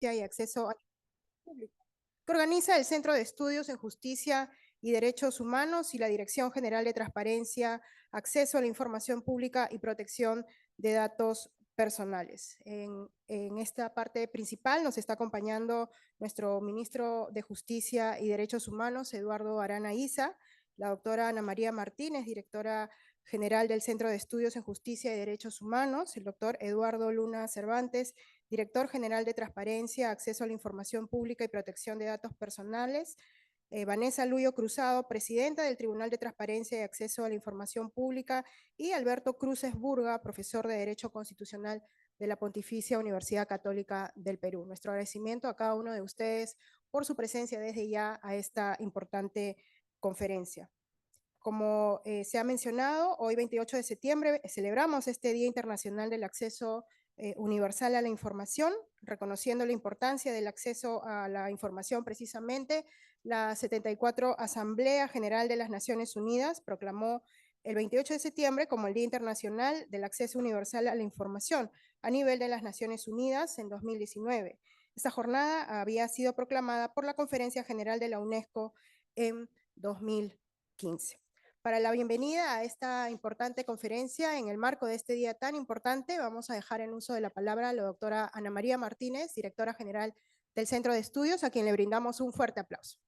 y acceso a la pública, que organiza el Centro de Estudios en Justicia y Derechos Humanos y la Dirección General de Transparencia, Acceso a la Información Pública y Protección de Datos Personales. En esta parte principal nos está acompañando nuestro ministro de Justicia y Derechos Humanos, Eduardo Arana Isa, la doctora Ana María Martínez, directora general del Centro de Estudios en Justicia y Derechos Humanos, el doctor Eduardo Luna Cervantes, director general de Transparencia, Acceso a la Información Pública y Protección de Datos Personales, Vanessa Luyo Cruzado, presidenta del Tribunal de Transparencia y Acceso a la Información Pública, y Alberto Cruces Burga, profesor de Derecho Constitucional de la Pontificia Universidad Católica del Perú. Nuestro agradecimiento a cada uno de ustedes por su presencia desde ya a esta importante conferencia. Como se ha mencionado, hoy 28 de septiembre celebramos este Día Internacional del Acceso Universal a la Información, reconociendo la importancia del acceso a la información. Precisamente, la 74 Asamblea General de las Naciones Unidas proclamó el 28 de septiembre como el Día Internacional del Acceso Universal a la Información a nivel de las Naciones Unidas en 2019. Esta jornada había sido proclamada por la Conferencia General de la UNESCO en 2015. Para la bienvenida a esta importante conferencia, en el marco de este día tan importante, vamos a dejar en uso de la palabra a la doctora Ana María Martínez, directora general del Centro de Estudios, a quien le brindamos un fuerte aplauso.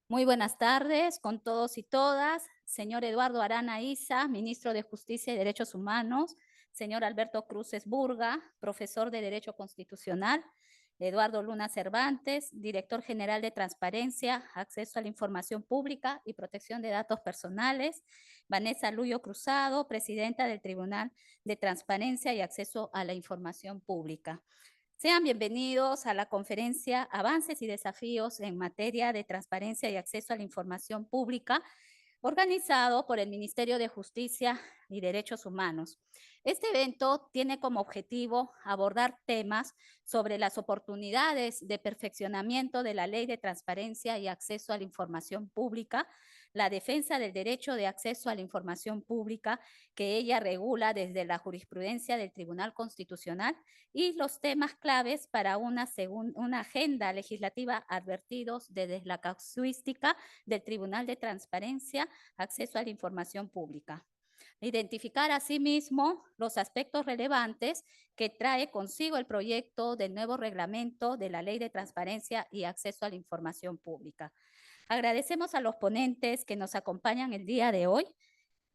Muy buenas tardes con todos y todas. Señor Eduardo Arana Isa, ministro de Justicia y Derechos Humanos. Señor Alberto Cruces Burga, profesor de Derecho Constitucional. Eduardo Luna Cervantes, director general de Transparencia, Acceso a la Información Pública y Protección de Datos Personales. Vanessa Luyo Cruzado, presidenta del Tribunal de Transparencia y Acceso a la Información Pública. Sean bienvenidos a la conferencia Avances y Desafíos en materia de transparencia y acceso a la información pública, organizado por el Ministerio de Justicia y Derechos Humanos. Este evento tiene como objetivo abordar temas sobre las oportunidades de perfeccionamiento de la Ley de Transparencia y Acceso a la Información Pública, la defensa del derecho de acceso a la información pública que ella regula desde la jurisprudencia del Tribunal Constitucional y los temas claves para una agenda legislativa advertidos desde la casuística del Tribunal de Transparencia, Acceso a la Información Pública. Identificar asimismo los aspectos relevantes que trae consigo el proyecto del nuevo reglamento de la Ley de Transparencia y Acceso a la Información Pública. Agradecemos a los ponentes que nos acompañan el día de hoy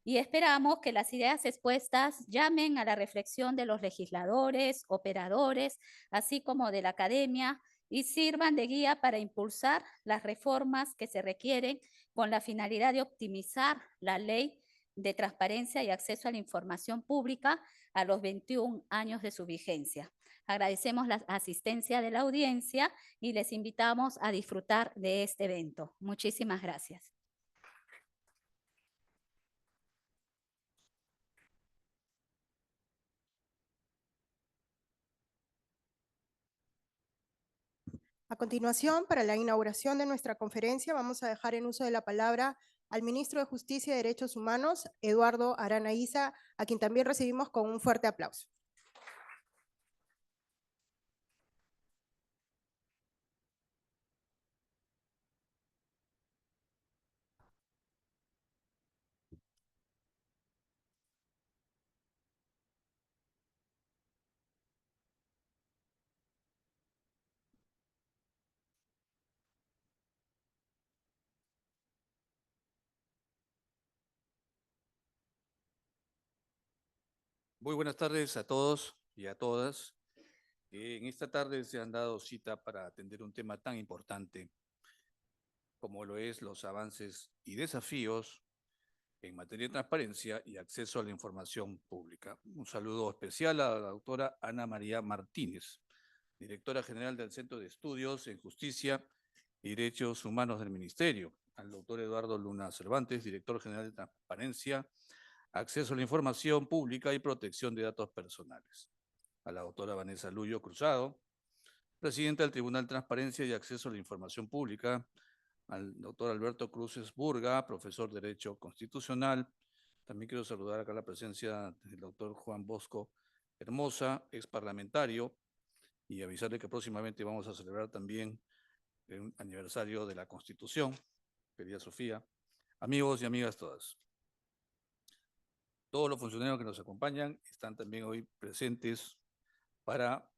y esperamos que las ideas expuestas llamen a la reflexión de los legisladores, operadores, así como de la academia, y sirvan de guía para impulsar las reformas que se requieren con la finalidad de optimizar la ley de transparencia y acceso a la información pública a los 21 años de su vigencia. Agradecemos la asistencia de la audiencia y les invitamos a disfrutar de este evento. Muchísimas gracias. A continuación, para la inauguración de nuestra conferencia, vamos a dejar en uso de la palabra al ministro de Justicia y Derechos Humanos, Eduardo Arana Isa, a quien también recibimos con un fuerte aplauso. Muy buenas tardes a todos y a todas. En esta tarde se han dado cita para atender un tema tan importante como lo es los avances y desafíos en materia de transparencia y acceso a la información pública. Un saludo especial a la doctora Ana María Martínez, directora general del Centro de Estudios en Justicia y Derechos Humanos del Ministerio, al doctor Eduardo Luna Cervantes, director general de Transparencia, Acceso a la Información Pública y Protección de Datos Personales, a la doctora Vanessa Luyo Cruzado, presidenta del Tribunal de Transparencia y Acceso a la Información Pública, al doctor Alberto Cruces Burga, profesor de Derecho Constitucional, También quiero saludar acá la presencia del doctor Juan Bosco Hermosa, ex parlamentario, y avisarle que próximamente vamos a celebrar también un aniversario de la Constitución. Querida Sofía, amigos y amigas todas. Todos los funcionarios que nos acompañan están también hoy presentes para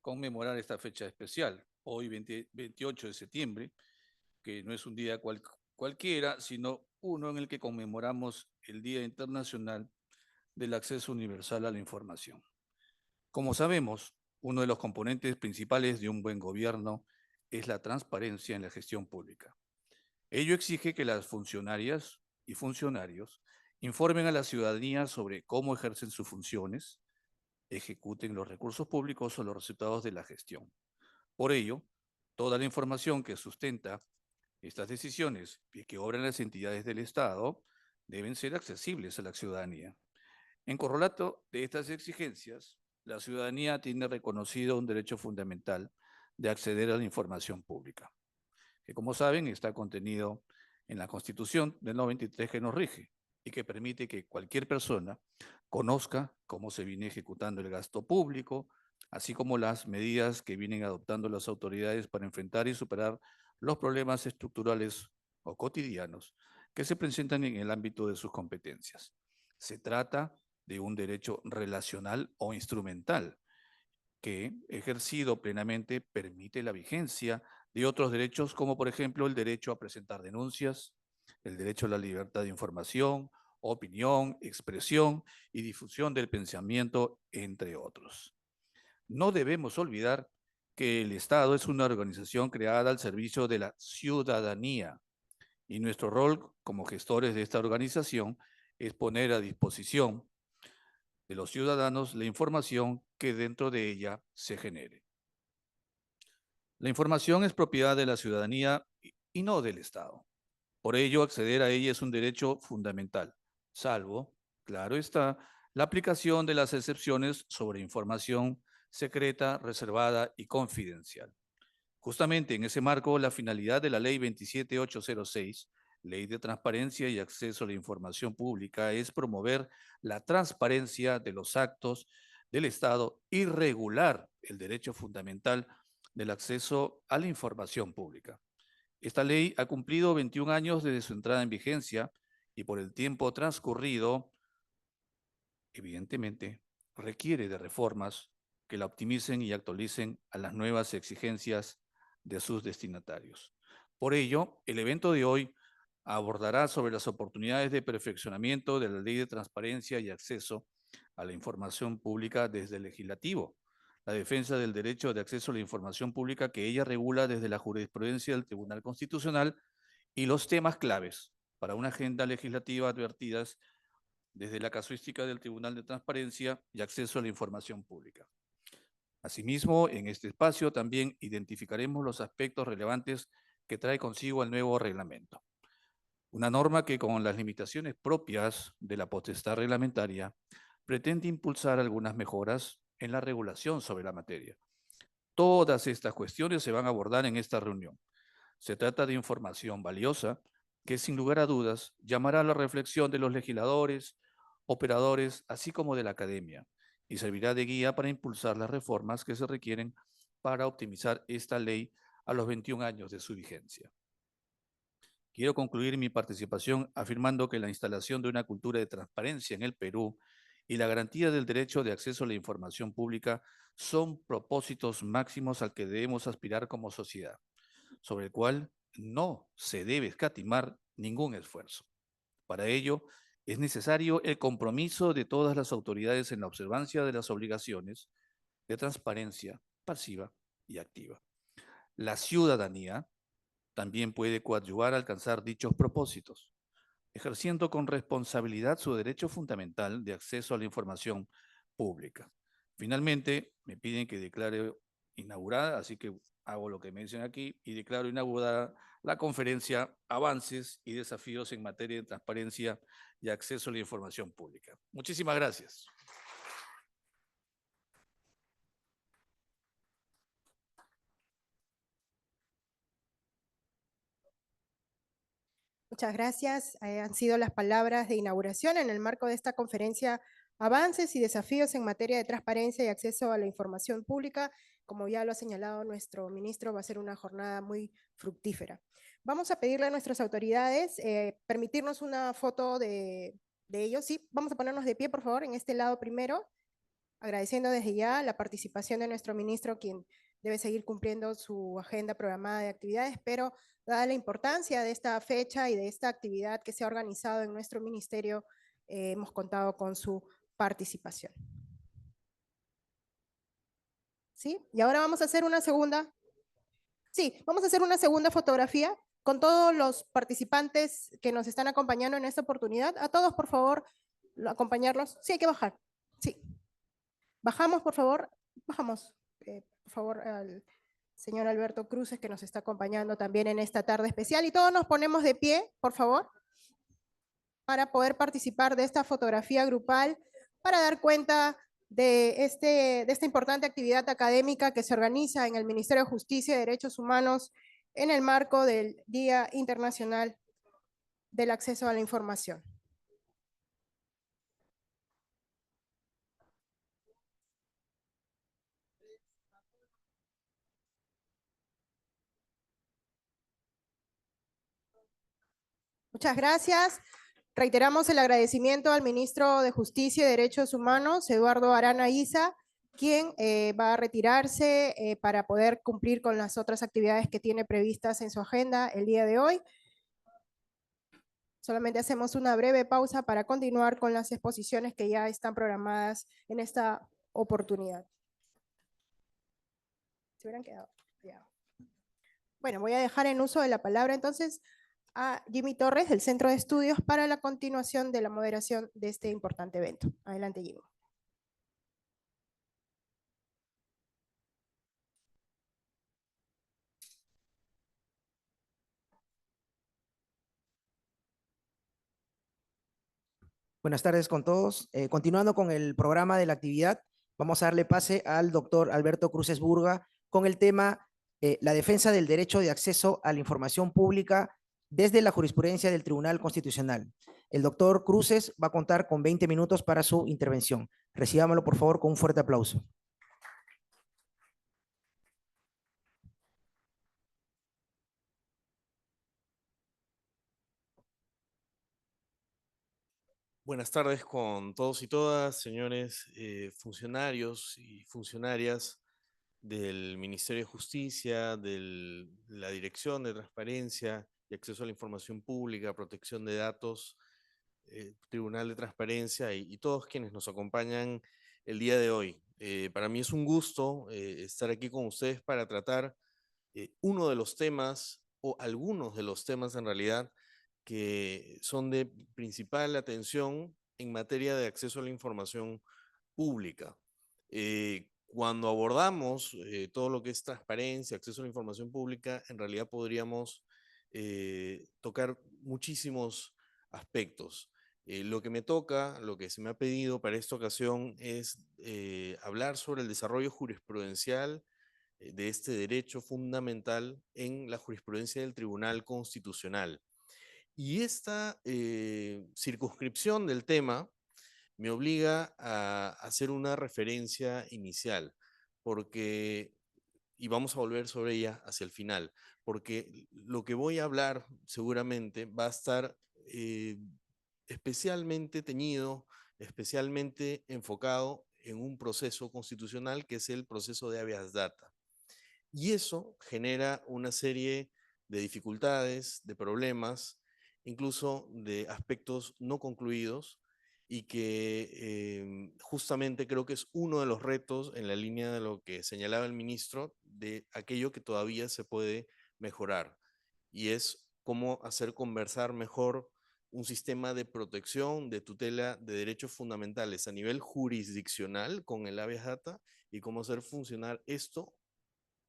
conmemorar esta fecha especial, hoy 28 de septiembre, que no es un día cualquiera, sino uno en el que conmemoramos el Día Internacional del Acceso Universal a la Información. Como sabemos, uno de los componentes principales de un buen gobierno es la transparencia en la gestión pública. Ello exige que las funcionarias y funcionarios informen a la ciudadanía sobre cómo ejercen sus funciones, ejecuten los recursos públicos o los resultados de la gestión. Por ello, toda la información que sustenta estas decisiones y que obran las entidades del Estado deben ser accesibles a la ciudadanía. En correlato de estas exigencias, la ciudadanía tiene reconocido un derecho fundamental de acceder a la información pública, que como saben está contenido en la Constitución del 93 que nos rige y que permite que cualquier persona conozca cómo se viene ejecutando el gasto público, así como las medidas que vienen adoptando las autoridades para enfrentar y superar los problemas estructurales o cotidianos que se presentan en el ámbito de sus competencias. Se trata de un derecho relacional o instrumental que, ejercido plenamente, permite la vigencia de otros derechos, como por ejemplo el derecho a presentar denuncias, el derecho a la libertad de información, opinión, expresión y difusión del pensamiento, entre otros. No debemos olvidar que el Estado es una organización creada al servicio de la ciudadanía y nuestro rol como gestores de esta organización es poner a disposición de los ciudadanos la información que dentro de ella se genere. La información es propiedad de la ciudadanía y no del Estado. Por ello, acceder a ella es un derecho fundamental, salvo, claro está, la aplicación de las excepciones sobre información secreta, reservada y confidencial. Justamente en ese marco, la finalidad de la Ley 27806, Ley de Transparencia y Acceso a la Información Pública, es promover la transparencia de los actos del Estado y regular el derecho fundamental del acceso a la información pública. Esta ley ha cumplido 21 años desde su entrada en vigencia y por el tiempo transcurrido, evidentemente, requiere de reformas que la optimicen y actualicen a las nuevas exigencias de sus destinatarios. Por ello, el evento de hoy abordará sobre las oportunidades de perfeccionamiento de la Ley de Transparencia y Acceso a la Información Pública desde el Legislativo, la defensa del derecho de acceso a la información pública que ella regula desde la jurisprudencia del Tribunal Constitucional y los temas claves para una agenda legislativa advertidas desde la casuística del Tribunal de Transparencia y Acceso a la Información Pública. Asimismo, en este espacio también identificaremos los aspectos relevantes que trae consigo el nuevo reglamento. Una norma que, con las limitaciones propias de la potestad reglamentaria, pretende impulsar algunas mejoras en la regulación sobre la materia. Todas estas cuestiones se van a abordar en esta reunión. Se trata de información valiosa que, sin lugar a dudas, llamará a la reflexión de los legisladores, operadores, así como de la academia, y servirá de guía para impulsar las reformas que se requieren para optimizar esta ley a los 21 años de su vigencia. Quiero concluir mi participación afirmando que la instalación de una cultura de transparencia en el Perú y la garantía del derecho de acceso a la información pública son propósitos máximos al que debemos aspirar como sociedad, sobre el cual no se debe escatimar ningún esfuerzo. Para ello, es necesario el compromiso de todas las autoridades en la observancia de las obligaciones de transparencia pasiva y activa. La ciudadanía también puede coadyuvar a alcanzar dichos propósitos, ejerciendo con responsabilidad su derecho fundamental de acceso a la información pública. Finalmente, me piden que declare inaugurada, así que hago lo que me dicen aquí y declaro inaugurada la conferencia Avances y Desafíos en Materia de Transparencia y Acceso a la Información Pública. Muchísimas gracias. Muchas gracias. Han sido las palabras de inauguración en el marco de esta conferencia Avances y desafíos en materia de transparencia y acceso a la información pública. Como ya lo ha señalado nuestro ministro, va a ser una jornada muy fructífera. Vamos a pedirle a nuestras autoridades permitirnos una foto de ellos. Sí, vamos a ponernos de pie, por favor, en este lado primero, agradeciendo desde ya la participación de nuestro ministro, quien debe seguir cumpliendo su agenda programada de actividades, pero dada la importancia de esta fecha y de esta actividad que se ha organizado en nuestro ministerio, hemos contado con su participación. ¿Sí? Y ahora vamos a hacer una segunda. Sí, vamos a hacer una segunda fotografía con todos los participantes que nos están acompañando en esta oportunidad. A todos, por favor, acompañarlos. Sí, hay que bajar. Sí. Bajamos, por favor. Bajamos. Por favor, al señor Alberto Cruces, que nos está acompañando también en esta tarde especial. Y todos nos ponemos de pie, por favor, para poder participar de esta fotografía grupal, para dar cuenta de esta importante actividad académica que se organiza en el Ministerio de Justicia y Derechos Humanos en el marco del Día Internacional del Acceso a la Información. Muchas gracias. Reiteramos el agradecimiento al ministro de Justicia y Derechos Humanos, Eduardo Arana Issa, quien va a retirarse para poder cumplir con las otras actividades que tiene previstas en su agenda el día de hoy. Solamente hacemos una breve pausa para continuar con las exposiciones que ya están programadas en esta oportunidad. Se hubieran quedado. Ya. Bueno, voy a dejar en uso de la palabra entonces a Jimmy Torres del Centro de Estudios para la continuación de la moderación de este importante evento. Adelante, Jimmy. Buenas tardes con todos. Continuando con el programa de la actividad, vamos a darle pase al doctor Alberto Cruces Burga con el tema la defensa del derecho de acceso a la información pública desde la jurisprudencia del Tribunal Constitucional. El doctor Cruces va a contar con 20 minutos para su intervención. Recibámoslo, por favor, con un fuerte aplauso. Buenas tardes con todos y todas, señores funcionarios y funcionarias del Ministerio de Justicia, de la Dirección de Transparencia y Acceso a la Información Pública, Protección de Datos, Tribunal de Transparencia y todos quienes nos acompañan el día de hoy. Para mí es un gusto estar aquí con ustedes para tratar uno de los temas, o algunos de los temas en realidad, que son de principal atención en materia de acceso a la información pública. Cuando abordamos todo lo que es transparencia, acceso a la información pública, en realidad podríamos tocar muchísimos aspectos. Lo que me toca, lo que se me ha pedido para esta ocasión es hablar sobre el desarrollo jurisprudencial de este derecho fundamental en la jurisprudencia del Tribunal Constitucional. Y esta circunscripción del tema me obliga a hacer una referencia inicial, porque, y vamos a volver sobre ella hacia el final, porque lo que voy a hablar seguramente va a estar especialmente teñido, especialmente enfocado en un proceso constitucional que es el proceso de habeas data. Y eso genera una serie de dificultades, de problemas, incluso de aspectos no concluidos y que justamente creo que es uno de los retos en la línea de lo que señalaba el ministro, de aquello que todavía se puede mejorar. Y es cómo hacer conversar mejor un sistema de protección, de tutela de derechos fundamentales a nivel jurisdiccional con el habeas data y cómo hacer funcionar esto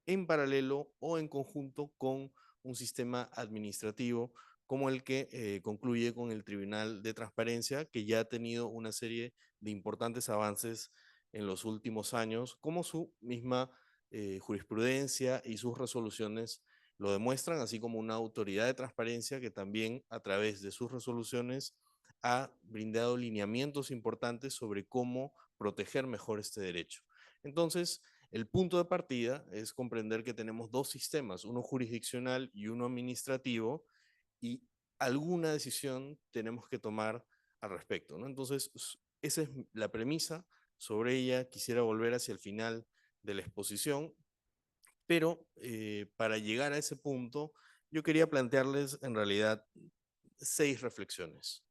en paralelo o en conjunto con un sistema administrativo como el que concluye con el Tribunal de Transparencia, que ya ha tenido una serie de importantes avances en los últimos años, como su misma jurisprudencia y sus resoluciones lo demuestran, así como una autoridad de transparencia que también a través de sus resoluciones ha brindado lineamientos importantes sobre cómo proteger mejor este derecho. Entonces, el punto de partida es comprender que tenemos dos sistemas, uno jurisdiccional y uno administrativo, y alguna decisión tenemos que tomar al respecto, ¿no? Entonces, esa es la premisa. Sobre ella quisiera volver hacia el final de la exposición, pero para llegar a ese punto, yo quería plantearles en realidad 6 reflexiones,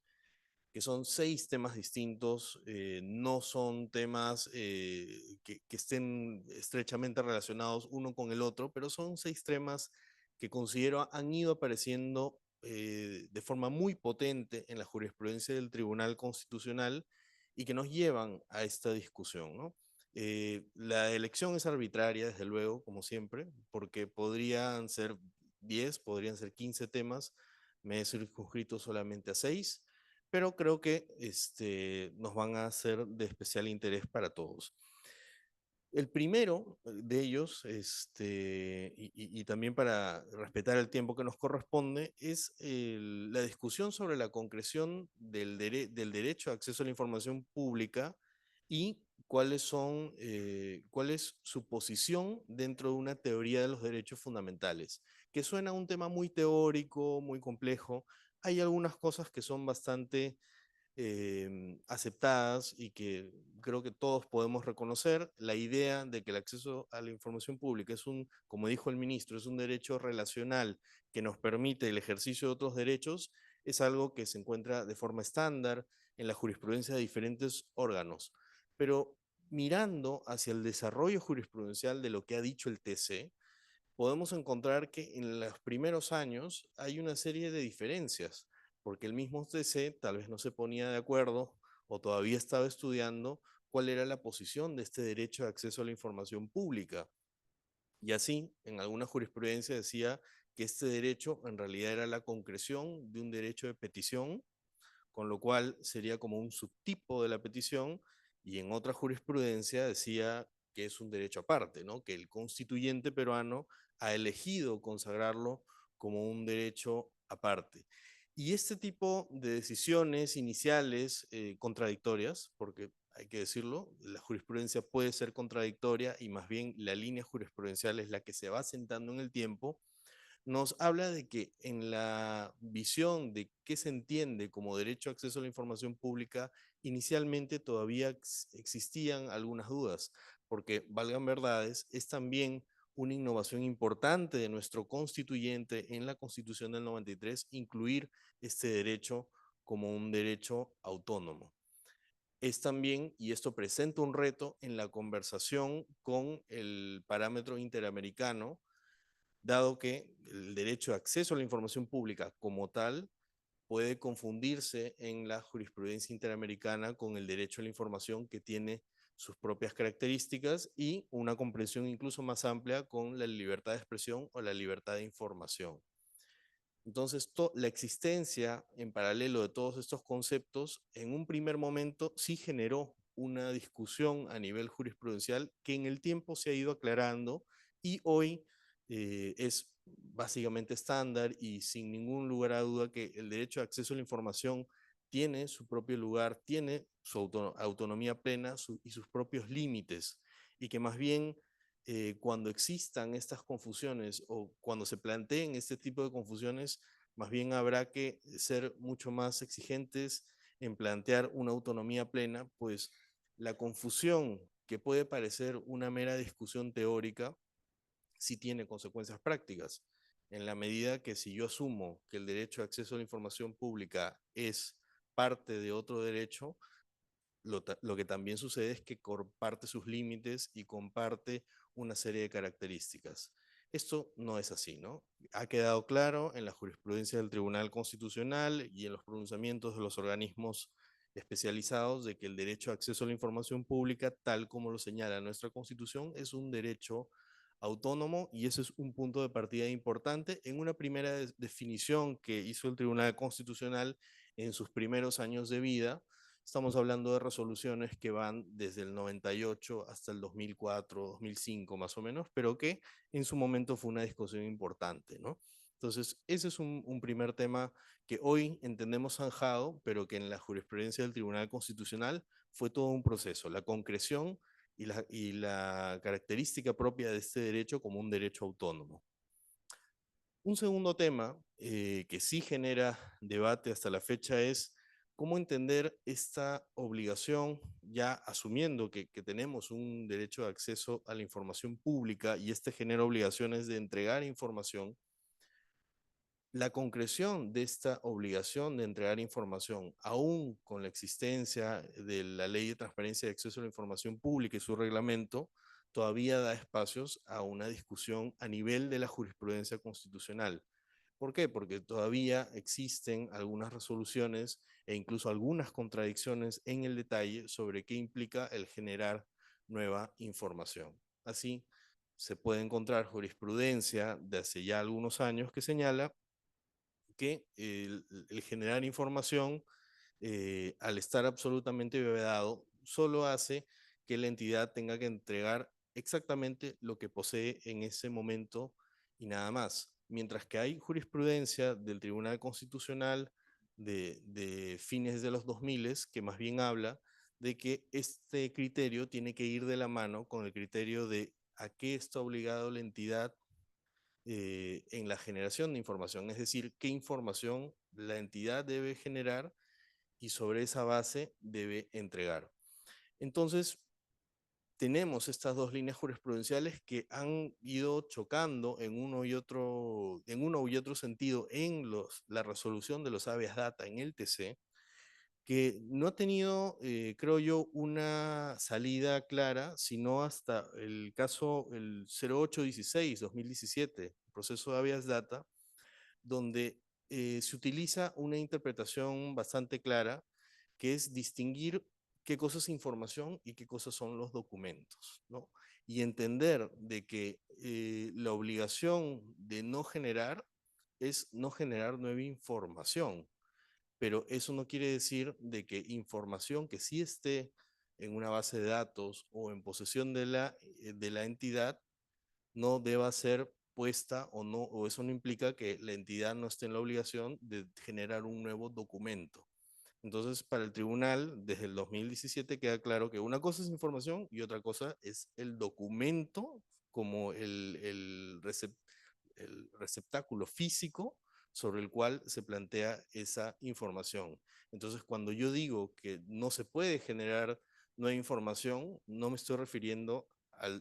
que son 6 temas distintos, no son temas que estén estrechamente relacionados uno con el otro, pero son 6 temas que considero han ido apareciendo de forma muy potente en la jurisprudencia del Tribunal Constitucional y que nos llevan a esta discusión, ¿no? La elección es arbitraria, desde luego, como siempre, porque podrían ser 10, podrían ser 15 temas, me he circunscrito solamente a 6, pero creo que nos van a ser de especial interés para todos. El primero de ellos, y también para respetar el tiempo que nos corresponde, es la discusión sobre la concreción del derecho a acceso a la información pública y cuál es su posición dentro de una teoría de los derechos fundamentales, que suena a un tema muy teórico, muy complejo. Hay algunas cosas que son bastante aceptadas y que creo que todos podemos reconocer. La idea de que el acceso a la información pública es como dijo el ministro, es un derecho relacional que nos permite el ejercicio de otros derechos, es algo que se encuentra de forma estándar en la jurisprudencia de diferentes órganos. Pero mirando hacia el desarrollo jurisprudencial de lo que ha dicho el TC, podemos encontrar que en los primeros años hay una serie de diferencias, porque el mismo TC tal vez no se ponía de acuerdo o todavía estaba estudiando cuál era la posición de este derecho de acceso a la información pública. Y así, en alguna jurisprudencia decía que este derecho en realidad era la concreción de un derecho de petición, con lo cual sería como un subtipo de la petición, y en otra jurisprudencia decía que es un derecho aparte, ¿no? Que el constituyente peruano ha elegido consagrarlo como un derecho aparte. Y este tipo de decisiones iniciales contradictorias, porque hay que decirlo, la jurisprudencia puede ser contradictoria y más bien la línea jurisprudencial es la que se va sentando en el tiempo, nos habla de que en la visión de qué se entiende como derecho a acceso a la información pública, inicialmente todavía existían algunas dudas, porque, valgan verdades, es también una innovación importante de nuestro constituyente en la Constitución del 93, incluir este derecho como un derecho autónomo. Es también, y esto presenta un reto en la conversación con el parámetro interamericano, dado que el derecho de acceso a la información pública como tal puede confundirse en la jurisprudencia interamericana con el derecho a la información, que tiene sus propias características y una comprensión incluso más amplia con la libertad de expresión o la libertad de información. Entonces, la existencia en paralelo de todos estos conceptos, en un primer momento sí generó una discusión a nivel jurisprudencial que en el tiempo se ha ido aclarando y hoy es básicamente estándar y sin ningún lugar a duda que el derecho de acceso a la información tiene su propio lugar, tiene su autonomía plena y sus propios límites, y que más bien cuando existan estas confusiones o cuando se planteen este tipo de confusiones, más bien habrá que ser mucho más exigentes en plantear una autonomía plena, pues la confusión que puede parecer una mera discusión teórica sí tiene consecuencias prácticas, en la medida que si yo asumo que el derecho a acceso a la información pública es parte de otro derecho, lo que también sucede es que comparte sus límites y comparte una serie de características. Esto no es así, ¿no? Ha quedado claro en la jurisprudencia del Tribunal Constitucional y en los pronunciamientos de los organismos especializados de que el derecho a acceso a la información pública, tal como lo señala nuestra Constitución, es un derecho autónomo, y ese es un punto de partida importante en una primera definición que hizo el Tribunal Constitucional en sus primeros años de vida, Estamos hablando de resoluciones que van desde el 98 hasta el 2004, 2005 más o menos, pero que en su momento fue una discusión importante, ¿no? Entonces, ese es un primer tema que hoy entendemos zanjado, pero que en la jurisprudencia del Tribunal Constitucional fue todo un proceso, la concreción y la característica propia de este derecho como un derecho autónomo. Un segundo tema que sí genera debate hasta la fecha es cómo entender esta obligación, ya asumiendo que tenemos un derecho de acceso a la información pública y este genera obligaciones de entregar información. La concreción de esta obligación de entregar información, aún con la existencia de la Ley de Transparencia y Acceso a la Información Pública y su reglamento, todavía da espacios a una discusión a nivel de la jurisprudencia constitucional. ¿Por qué? Porque todavía existen algunas resoluciones e incluso algunas contradicciones en el detalle sobre qué implica el generar nueva información. Así, se puede encontrar jurisprudencia de hace ya algunos años que señala que el generar información, al estar absolutamente vedado, solo hace que la entidad tenga que entregar exactamente lo que posee en ese momento y nada más. Mientras que hay jurisprudencia del Tribunal Constitucional de fines de los 2000 que más bien habla de que este criterio tiene que ir de la mano con el criterio de a qué está obligado la entidad en la generación de información, es decir, qué información la entidad debe generar y sobre esa base debe entregar. Entonces, tenemos estas dos líneas jurisprudenciales que han ido chocando en uno y otro sentido en la resolución de los habeas data en el TC, que no ha tenido, creo yo, una salida clara, sino hasta el caso el 0816-2017, proceso de habeas data, donde se utiliza una interpretación bastante clara, que es distinguir qué cosa es información y qué cosas son los documentos, ¿no? Y entender de que la obligación de no generar es no generar nueva información, pero eso no quiere decir de que información que sí esté en una base de datos o en posesión de la entidad no deba ser puesta o no, o eso no implica que la entidad no esté en la obligación de generar un nuevo documento. Entonces, para el tribunal, desde el 2017 queda claro que una cosa es información y otra cosa es el documento como el receptáculo físico sobre el cual se plantea esa información. Entonces, cuando yo digo que no se puede generar nueva información, no me estoy refiriendo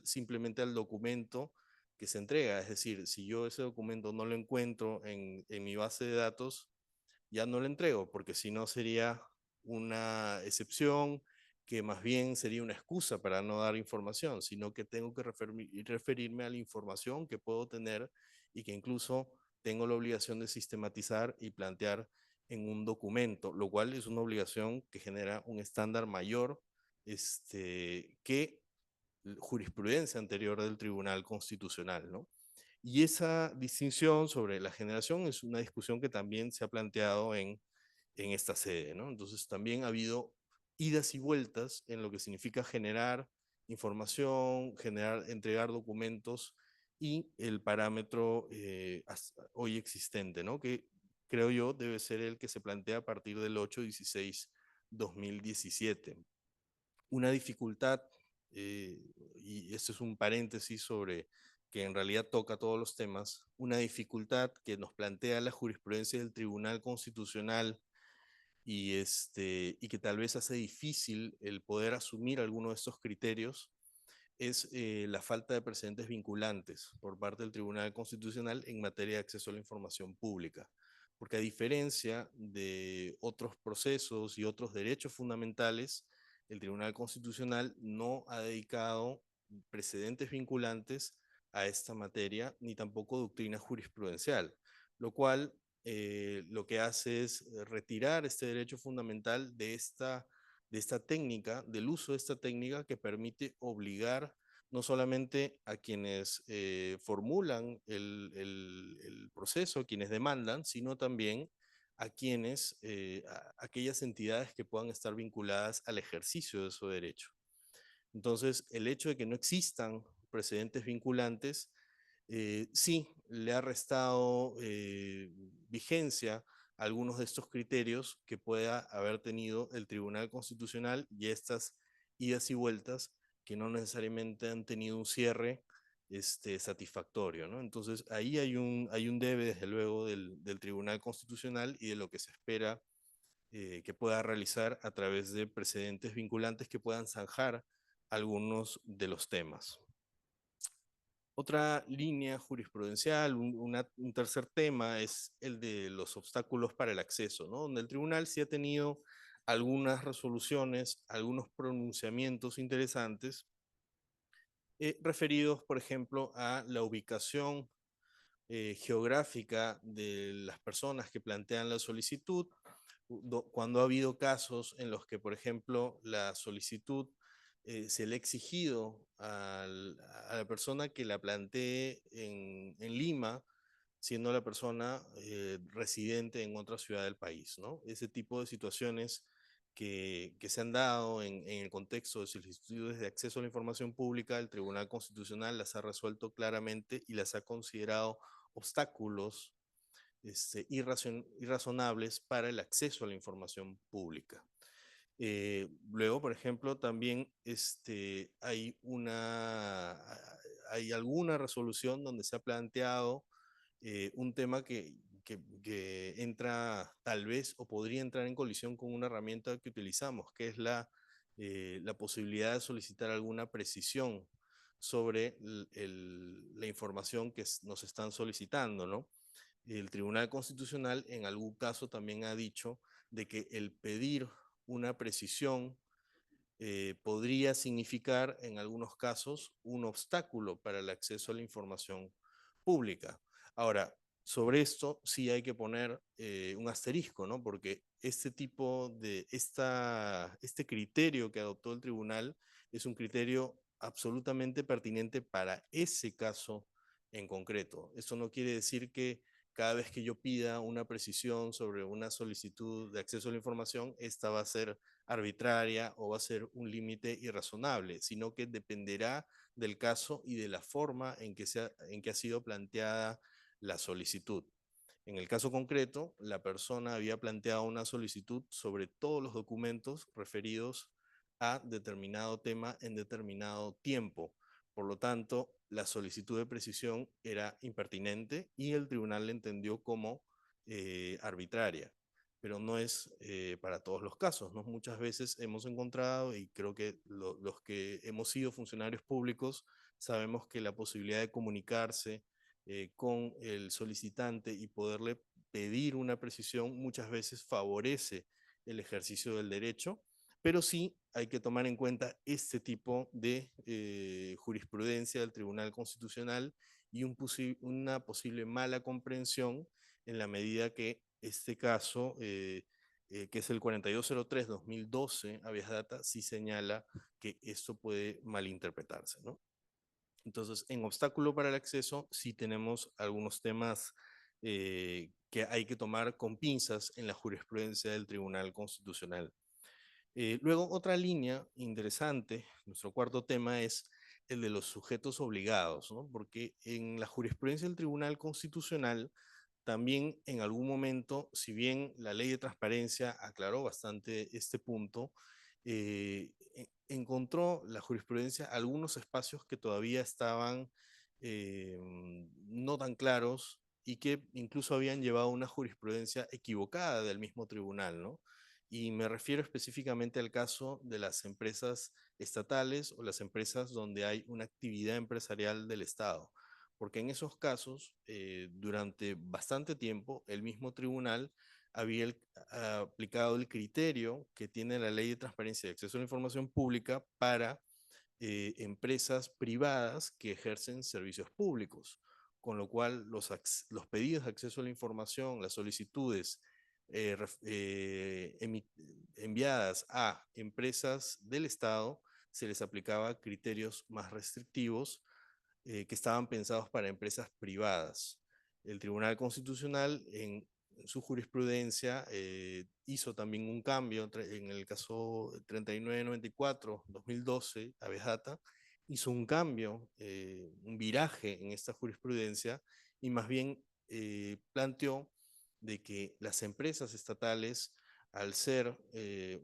simplemente al documento que se entrega. Es decir, si yo ese documento no lo encuentro en mi base de datos, ya no lo entrego, porque si no sería una excepción que más bien sería una excusa para no dar información, sino que tengo que referirme a la información que puedo tener y que incluso tengo la obligación de sistematizar y plantear en un documento, lo cual es una obligación que genera un estándar mayor que jurisprudencia anterior del Tribunal Constitucional, ¿no? Y esa distinción sobre la generación es una discusión que también se ha planteado en esta sede, ¿no? Entonces también ha habido idas y vueltas en lo que significa generar información, entregar documentos y el parámetro hoy existente, ¿no? Que creo yo debe ser el que se plantea a partir del 8/16/2017. Una dificultad, y esto es un paréntesis sobre que en realidad toca todos los temas, una dificultad que nos plantea la jurisprudencia del Tribunal Constitucional y que tal vez hace difícil el poder asumir alguno de estos criterios es la falta de precedentes vinculantes por parte del Tribunal Constitucional en materia de acceso a la información pública. Porque a diferencia de otros procesos y otros derechos fundamentales, el Tribunal Constitucional no ha dedicado precedentes vinculantes a esta materia, ni tampoco doctrina jurisprudencial, lo cual lo que hace es retirar este derecho fundamental de esta técnica, del uso de esta técnica que permite obligar no solamente a quienes formulan el proceso, quienes demandan, sino también a quienes, aquellas entidades que puedan estar vinculadas al ejercicio de su derecho. Entonces, el hecho de que no existan precedentes vinculantes, sí le ha restado vigencia a algunos de estos criterios que pueda haber tenido el Tribunal Constitucional y estas idas y vueltas que no necesariamente han tenido un cierre satisfactorio, ¿no? Entonces, ahí hay un debe, desde luego, del Tribunal Constitucional y de lo que se espera que pueda realizar a través de precedentes vinculantes que puedan zanjar algunos de los temas. Otra línea jurisprudencial, un tercer tema, es el de los obstáculos para el acceso, ¿no? Donde el tribunal sí ha tenido algunas resoluciones, algunos pronunciamientos interesantes, referidos, por ejemplo, a la ubicación geográfica de las personas que plantean la solicitud, cuando ha habido casos en los que, por ejemplo, la solicitud se le ha exigido a la persona que la plantee en Lima, siendo la persona residente en otra ciudad del país, ¿no? Ese tipo de situaciones que se han dado en el contexto de solicitudes de acceso a la información pública, el Tribunal Constitucional las ha resuelto claramente y las ha considerado obstáculos irrazonables para el acceso a la información pública. Luego, por ejemplo, también hay alguna resolución donde se ha planteado un tema que entra tal vez o podría entrar en colisión con una herramienta que utilizamos, que es la posibilidad de solicitar alguna precisión sobre la información que nos están solicitando, ¿no? El Tribunal Constitucional en algún caso también ha dicho de que el pedir una precisión podría significar en algunos casos un obstáculo para el acceso a la información pública. Ahora, sobre esto sí hay que poner un asterisco, ¿no? Porque este criterio que adoptó el tribunal es un criterio absolutamente pertinente para ese caso en concreto. Eso no quiere decir que cada vez que yo pida una precisión sobre una solicitud de acceso a la información, esta va a ser arbitraria o va a ser un límite irrazonable, sino que dependerá del caso y de la forma en que ha sido planteada la solicitud. En el caso concreto, la persona había planteado una solicitud sobre todos los documentos referidos a determinado tema en determinado tiempo. Por lo tanto, la solicitud de precisión era impertinente y el tribunal la entendió como arbitraria, pero no es para todos los casos, ¿no? Muchas veces hemos encontrado, y creo que los que hemos sido funcionarios públicos sabemos que la posibilidad de comunicarse con el solicitante y poderle pedir una precisión muchas veces favorece el ejercicio del derecho, pero sí hay que tomar en cuenta este tipo de jurisprudencia del Tribunal Constitucional y una posible mala comprensión en la medida que este caso, que es el 4203-2012, habeas data, sí señala que esto puede malinterpretarse, ¿no? Entonces, en obstáculo para el acceso, sí tenemos algunos temas que hay que tomar con pinzas en la jurisprudencia del Tribunal Constitucional. Luego, otra línea interesante, nuestro cuarto tema, es el de los sujetos obligados, ¿no? Porque en la jurisprudencia del Tribunal Constitucional, también en algún momento, si bien la ley de transparencia aclaró bastante este punto, encontró la jurisprudencia algunos espacios que todavía estaban no tan claros y que incluso habían llevado a una jurisprudencia equivocada del mismo tribunal, ¿no? Y me refiero específicamente al caso de las empresas estatales o las empresas donde hay una actividad empresarial del Estado, porque en esos casos, durante bastante tiempo, el mismo tribunal había aplicado el criterio que tiene la Ley de Transparencia y Acceso a la Información Pública para empresas privadas que ejercen servicios públicos, con lo cual los pedidos de acceso a la información, las solicitudes enviadas a empresas del Estado, se les aplicaba criterios más restrictivos que estaban pensados para empresas privadas. El Tribunal Constitucional, en en su jurisprudencia hizo también un cambio en el caso 3994-2012, habeas data, hizo un cambio, un viraje en esta jurisprudencia y más bien planteó de que las empresas estatales, al ser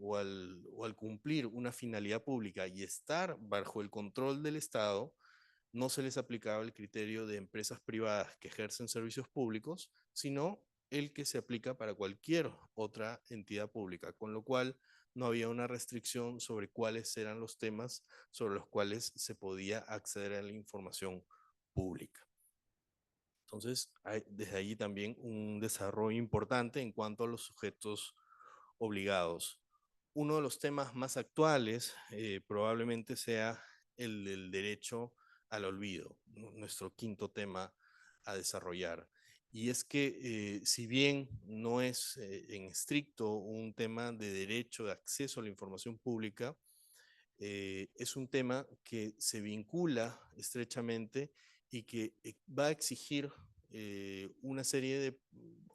o al cumplir una finalidad pública y estar bajo el control del Estado, no se les aplicaba el criterio de empresas privadas que ejercen servicios públicos, sino el que se aplica para cualquier otra entidad pública, con lo cual no había una restricción sobre cuáles eran los temas sobre los cuales se podía acceder a la información pública. Entonces, hay desde allí también un desarrollo importante en cuanto a los sujetos obligados. Uno de los temas más actuales probablemente sea el del derecho al olvido, nuestro quinto tema a desarrollar. Y es que si bien no es en estricto un tema de derecho de acceso a la información pública, es un tema que se vincula estrechamente y que va a exigir una serie de,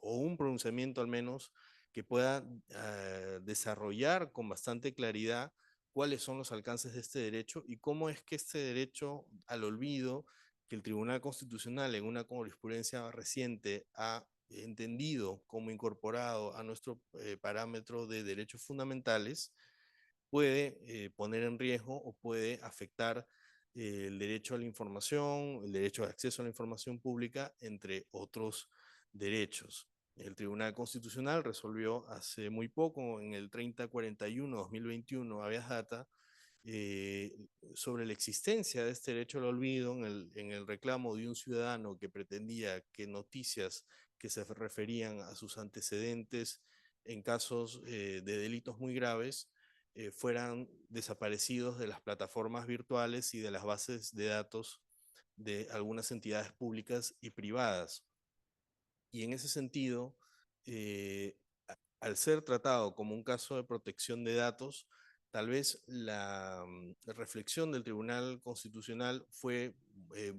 o un pronunciamiento al menos, que pueda desarrollar con bastante claridad cuáles son los alcances de este derecho y cómo es que este derecho al olvido, que el Tribunal Constitucional en una jurisprudencia reciente ha entendido como incorporado a nuestro parámetro de derechos fundamentales, puede poner en riesgo o puede afectar el derecho a la información, el derecho de acceso a la información pública, entre otros derechos. El Tribunal Constitucional resolvió hace muy poco, en el 3041-2021, habeas data, eh, sobre la existencia de este derecho al olvido en el reclamo de un ciudadano que pretendía que noticias que se referían a sus antecedentes en casos de delitos muy graves fueran desaparecidos de las plataformas virtuales y de las bases de datos de algunas entidades públicas y privadas. Y en ese sentido, al ser tratado como un caso de protección de datos, tal vez la reflexión del Tribunal Constitucional fue eh,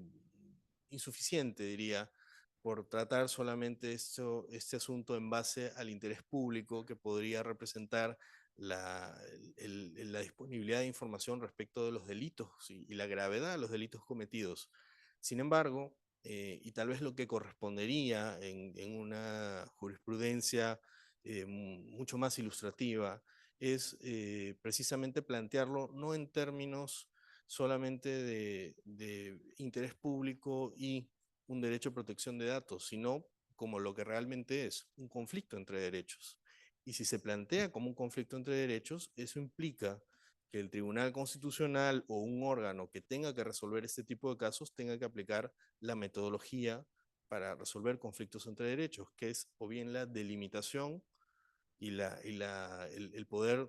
insuficiente, diría, por tratar solamente este asunto en base al interés público que podría representar la disponibilidad de información respecto de los delitos y la gravedad de los delitos cometidos. Sin embargo, y tal vez lo que correspondería en una jurisprudencia mucho más ilustrativa es precisamente plantearlo no en términos solamente de interés público y un derecho a protección de datos, sino como lo que realmente es, un conflicto entre derechos. Y si se plantea como un conflicto entre derechos, eso implica que el Tribunal Constitucional o un órgano que tenga que resolver este tipo de casos tenga que aplicar la metodología para resolver conflictos entre derechos, que es o bien la delimitación y el poder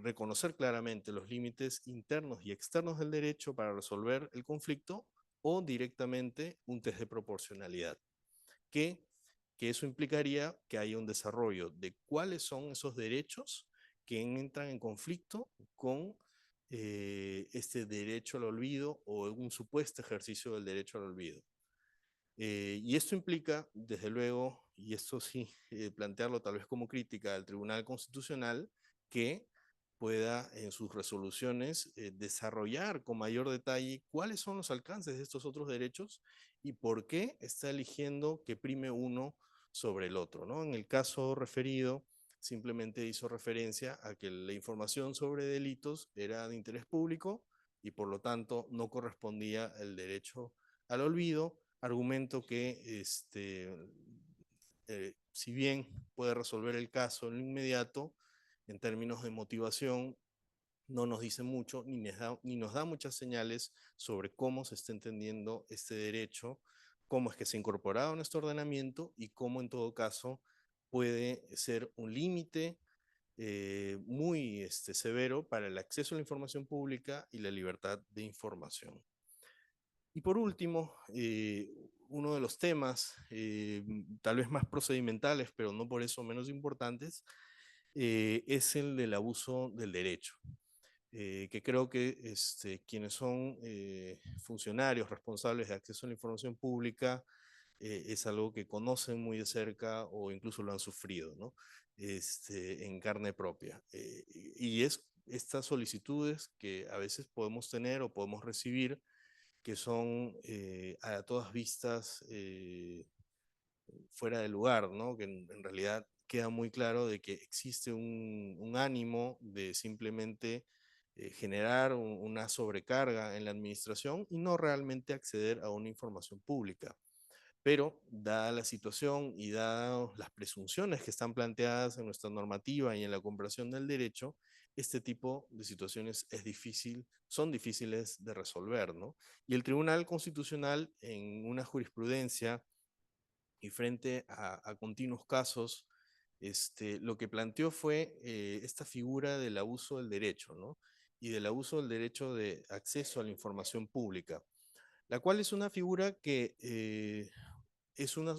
reconocer claramente los límites internos y externos del derecho para resolver el conflicto, o directamente un test de proporcionalidad, que, que eso implicaría que haya un desarrollo de cuáles son esos derechos que entran en conflicto con este derecho al olvido o un supuesto ejercicio del derecho al olvido. Y esto implica, desde luego, y esto sí, plantearlo tal vez como crítica al Tribunal Constitucional, que pueda en sus resoluciones desarrollar con mayor detalle cuáles son los alcances de estos otros derechos y por qué está eligiendo que prime uno sobre el otro, ¿no? En el caso referido, simplemente hizo referencia a que la información sobre delitos era de interés público y por lo tanto no correspondía el derecho al olvido, argumento que si bien puede resolver el caso en lo inmediato, en términos de motivación, no nos dice mucho ni nos da muchas señales sobre cómo se está entendiendo este derecho, cómo es que se ha incorporado en nuestro ordenamiento y cómo en todo caso puede ser un límite muy severo para el acceso a la información pública y la libertad de información. Y por último, uno de los temas, tal vez más procedimentales, pero no por eso menos importantes, es el del abuso del derecho, que creo que quienes son funcionarios responsables de acceso a la información pública es algo que conocen muy de cerca o incluso lo han sufrido, ¿no? En carne propia. Y es estas solicitudes que a veces podemos tener o podemos recibir, que son a todas vistas fuera de lugar, ¿no? Que en realidad queda muy claro de que existe un ánimo de simplemente generar una sobrecarga en la administración y no realmente acceder a una información pública. Pero, dada la situación y dadas las presunciones que están planteadas en nuestra normativa y en la comprensión del derecho, este tipo de situaciones son difíciles de resolver, ¿no? Y el Tribunal Constitucional, en una jurisprudencia y frente a continuos casos, lo que planteó fue esta figura del abuso del derecho, ¿no? Y del abuso del derecho de acceso a la información pública, la cual es una figura que es una,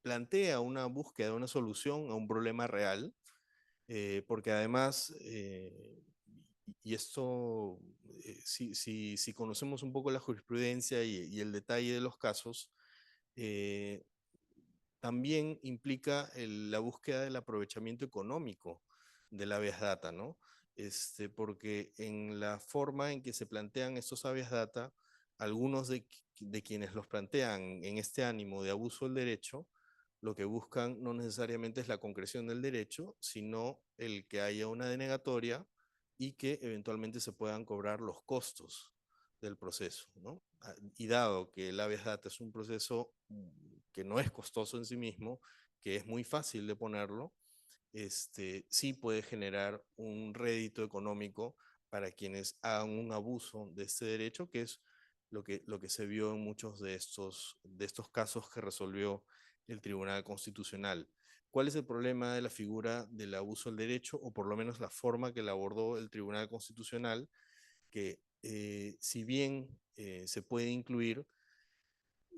plantea una búsqueda de una solución a un problema real, porque además, y esto, si conocemos un poco la jurisprudencia y el detalle de los casos, eh, también implica la búsqueda del aprovechamiento económico del habeas data, ¿no? Porque en la forma en que se plantean estos habeas data, algunos de quienes los plantean en este ánimo de abuso del derecho, lo que buscan no necesariamente es la concreción del derecho, sino el que haya una denegatoria y que eventualmente se puedan cobrar los costos del proceso, ¿no? Y dado que el habeas data es un proceso que no es costoso en sí mismo, que es muy fácil de ponerlo, sí puede generar un rédito económico para quienes hagan un abuso de este derecho, que es lo que se vio en muchos de estos casos que resolvió el Tribunal Constitucional. ¿Cuál es el problema de la figura del abuso del derecho, o por lo menos la forma que la abordó el Tribunal Constitucional? Que si bien se puede incluir,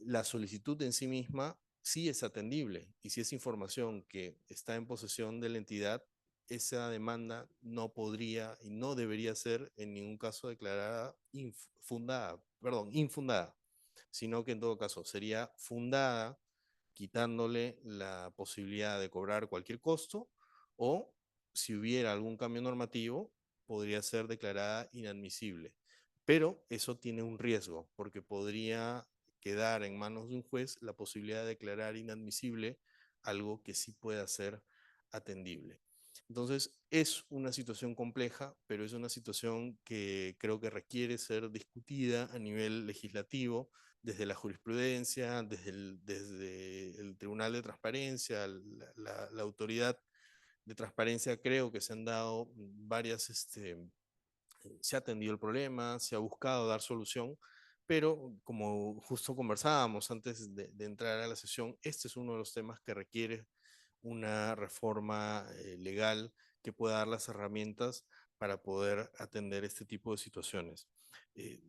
la solicitud en sí misma sí es atendible, y si es información que está en posesión de la entidad, esa demanda no podría y no debería ser en ningún caso declarada infundada, sino que en todo caso sería fundada, quitándole la posibilidad de cobrar cualquier costo, o si hubiera algún cambio normativo, podría ser declarada inadmisible. Pero eso tiene un riesgo, porque podría quedar en manos de un juez la posibilidad de declarar inadmisible algo que sí pueda ser atendible. Entonces, es una situación compleja, pero es una situación que creo que requiere ser discutida a nivel legislativo, desde la jurisprudencia, desde el Tribunal de Transparencia, la autoridad de transparencia. Creo que se han dado se ha atendido el problema, se ha buscado dar solución, pero como justo conversábamos antes de entrar a la sesión, este es uno de los temas que requiere una reforma legal que pueda dar las herramientas para poder atender este tipo de situaciones.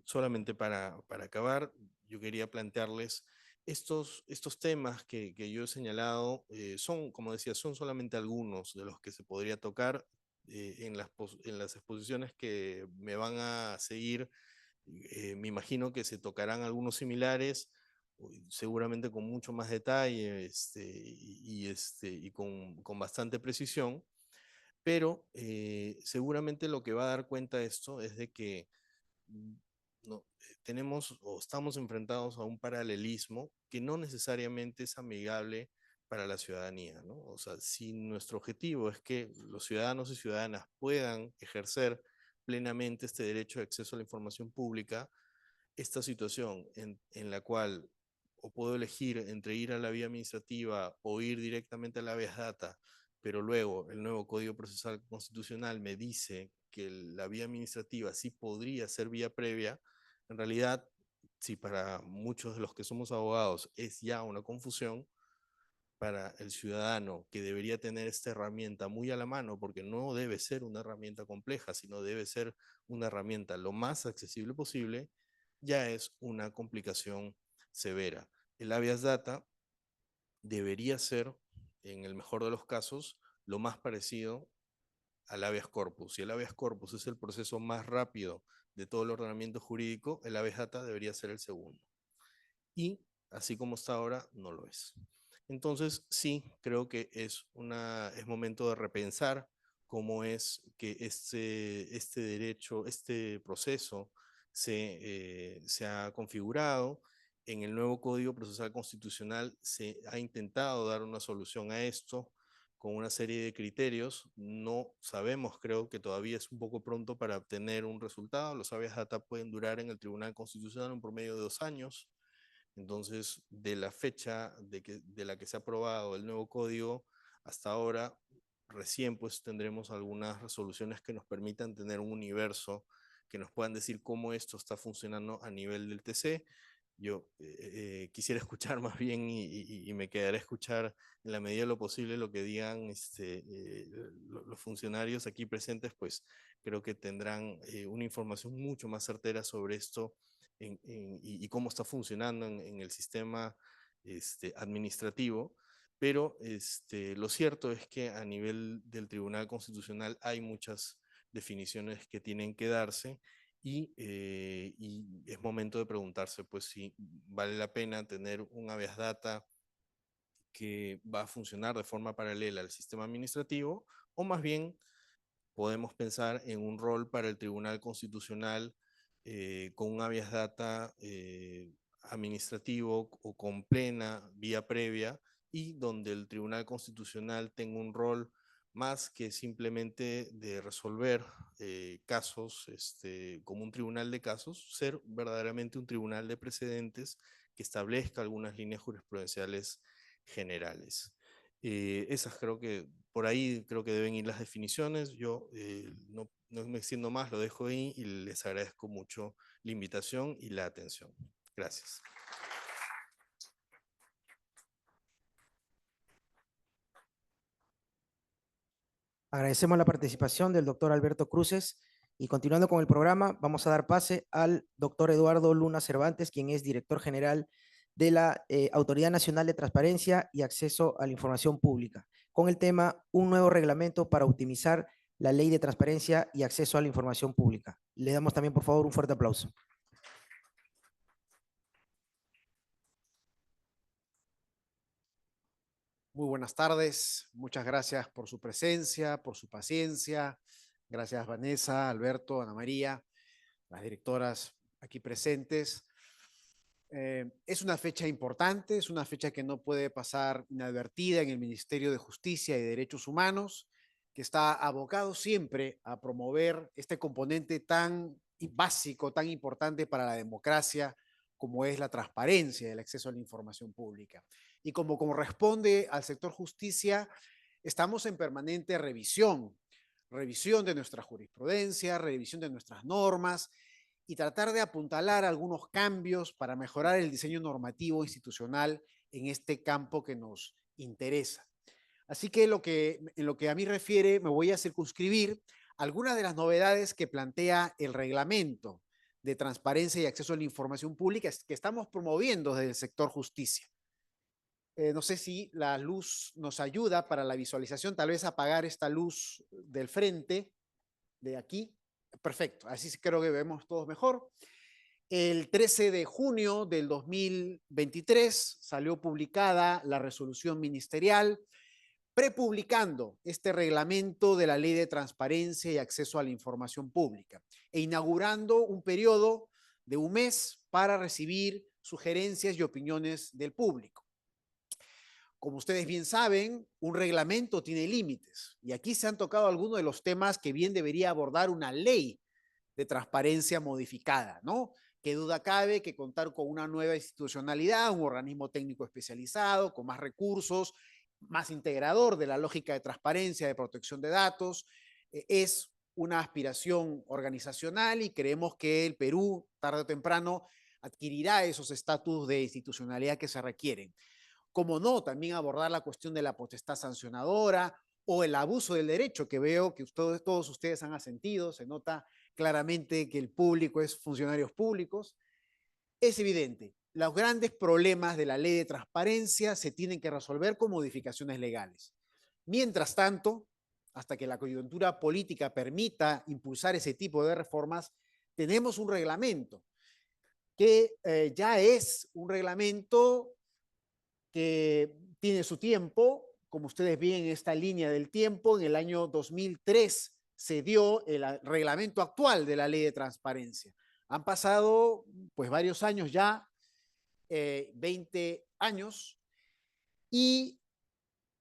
Solamente para acabar, yo quería plantearles estos temas que yo he señalado, son, como decía, son solamente algunos de los que se podría tocar en las exposiciones que me van a seguir. Me imagino que se tocarán algunos similares, seguramente con mucho más detalle, y con bastante precisión, pero seguramente lo que va a dar cuenta esto es de que mm, no, tenemos o estamos enfrentados a un paralelismo que no necesariamente es amigable para la ciudadanía, ¿no? O sea, si nuestro objetivo es que los ciudadanos y ciudadanas puedan ejercer plenamente este derecho de acceso a la información pública, esta situación en la cual o puedo elegir entre ir a la vía administrativa o ir directamente a la habeas data, pero luego el nuevo Código Procesal Constitucional me dice que la vía administrativa sí podría ser vía previa, en realidad, si para muchos de los que somos abogados es ya una confusión, para el ciudadano que debería tener esta herramienta muy a la mano, porque no debe ser una herramienta compleja, sino debe ser una herramienta lo más accesible posible, ya es una complicación severa. El habeas data debería ser, en el mejor de los casos, lo más parecido al habeas corpus. Si el habeas corpus es el proceso más rápido de todo el ordenamiento jurídico, el habeas data debería ser el segundo. Y así como está ahora, no lo es. Entonces, sí, creo que es momento de repensar cómo es que este derecho, este proceso se ha configurado. En el nuevo Código Procesal Constitucional se ha intentado dar una solución a esto con una serie de criterios. No sabemos, creo que todavía es un poco pronto para obtener un resultado. Los habeas data pueden durar en el Tribunal Constitucional un promedio de 2 años. Entonces, de la fecha de la que se ha aprobado el nuevo código hasta ahora, recién pues tendremos algunas resoluciones que nos permitan tener un universo que nos puedan decir cómo esto está funcionando a nivel del TC. Yo quisiera escuchar más bien y me quedaré a escuchar en la medida de lo posible lo que digan los funcionarios aquí presentes, pues creo que tendrán una información mucho más certera sobre esto y cómo está funcionando en el sistema administrativo. Pero lo cierto es que a nivel del Tribunal Constitucional hay muchas definiciones que tienen que darse y es momento de preguntarse pues si vale la pena tener un habeas data que va a funcionar de forma paralela al sistema administrativo, o más bien podemos pensar en un rol para el Tribunal Constitucional con un habeas data administrativo o con plena vía previa, y donde el Tribunal Constitucional tenga un rol más que simplemente de resolver casos como un tribunal de casos, ser verdaderamente un tribunal de precedentes que establezca algunas líneas jurisprudenciales generales. Esas creo que, por ahí creo que deben ir las definiciones. Yo no me extiendo más, lo dejo ahí y les agradezco mucho la invitación y la atención. Gracias. Agradecemos la participación del doctor Alberto Cruces y continuando con el programa, vamos a dar pase al doctor Eduardo Luna Cervantes, quien es director general de la Autoridad Nacional de Transparencia y Acceso a la Información Pública, con el tema Un nuevo reglamento para optimizar la Ley de Transparencia y Acceso a la Información Pública. Le damos también, por favor, un fuerte aplauso. Muy buenas tardes, muchas gracias por su presencia, por su paciencia. Gracias Vanessa, Alberto, Ana María, las directoras aquí presentes. Es una fecha importante, es una fecha que no puede pasar inadvertida en el Ministerio de Justicia y Derechos Humanos, que está abocado siempre a promover este componente tan básico, tan importante para la democracia, como es la transparencia y el acceso a la información pública. Y como corresponde al sector justicia, estamos en permanente revisión de nuestra jurisprudencia, revisión de nuestras normas y tratar de apuntalar algunos cambios para mejorar el diseño normativo institucional en este campo que nos interesa. Así que en lo que a mí refiere, me voy a circunscribir algunas de las novedades que plantea el reglamento de transparencia y acceso a la información pública que estamos promoviendo desde el sector justicia. No sé si la luz nos ayuda para la visualización, tal vez apagar esta luz del frente, de aquí. Perfecto, así creo que vemos todos mejor. El 13 de junio del 2023 salió publicada la resolución ministerial prepublicando este reglamento de la Ley de Transparencia y Acceso a la Información Pública e inaugurando un periodo de un mes para recibir sugerencias y opiniones del público. Como ustedes bien saben, un reglamento tiene límites y aquí se han tocado algunos de los temas que bien debería abordar una ley de transparencia modificada, ¿no? Qué duda cabe que contar con una nueva institucionalidad, un organismo técnico especializado, con más recursos, más integrador de la lógica de transparencia, de protección de datos, es una aspiración organizacional y creemos que el Perú, tarde o temprano, adquirirá esos estatus de institucionalidad que se requieren. Como no, también abordar la cuestión de la potestad sancionadora o el abuso del derecho, que veo que todos ustedes han asentido, se nota claramente que el público es funcionarios públicos. Es evidente, los grandes problemas de la ley de transparencia se tienen que resolver con modificaciones legales. Mientras tanto, hasta que la coyuntura política permita impulsar ese tipo de reformas, tenemos un reglamento que ya es un reglamento que tiene su tiempo. Como ustedes ven en esta línea del tiempo, en el año 2003 se dio el reglamento actual de la Ley de Transparencia. Han pasado pues varios años ya, 20 años, y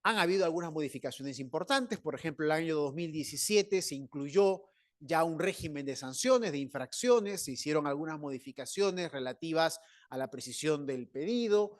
han habido algunas modificaciones importantes. Por ejemplo, el año 2017 se incluyó ya un régimen de sanciones, de infracciones, se hicieron algunas modificaciones relativas a la precisión del pedido,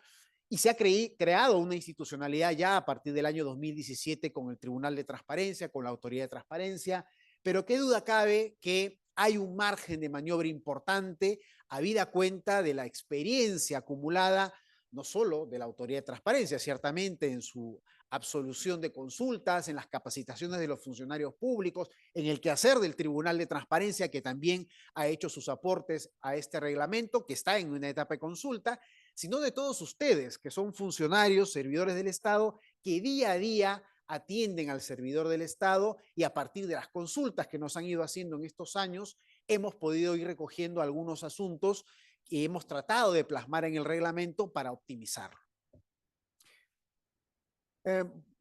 y se ha creado una institucionalidad ya a partir del año 2017 con el Tribunal de Transparencia, con la Autoridad de Transparencia, pero qué duda cabe que hay un margen de maniobra importante, habida cuenta de la experiencia acumulada, no solo de la Autoridad de Transparencia, ciertamente en su absolución de consultas, en las capacitaciones de los funcionarios públicos, en el quehacer del Tribunal de Transparencia, que también ha hecho sus aportes a este reglamento, que está en una etapa de consulta, sino de todos ustedes, que son funcionarios, servidores del Estado, que día a día atienden al servidor del Estado, y a partir de las consultas que nos han ido haciendo en estos años, hemos podido ir recogiendo algunos asuntos que hemos tratado de plasmar en el reglamento para optimizarlo.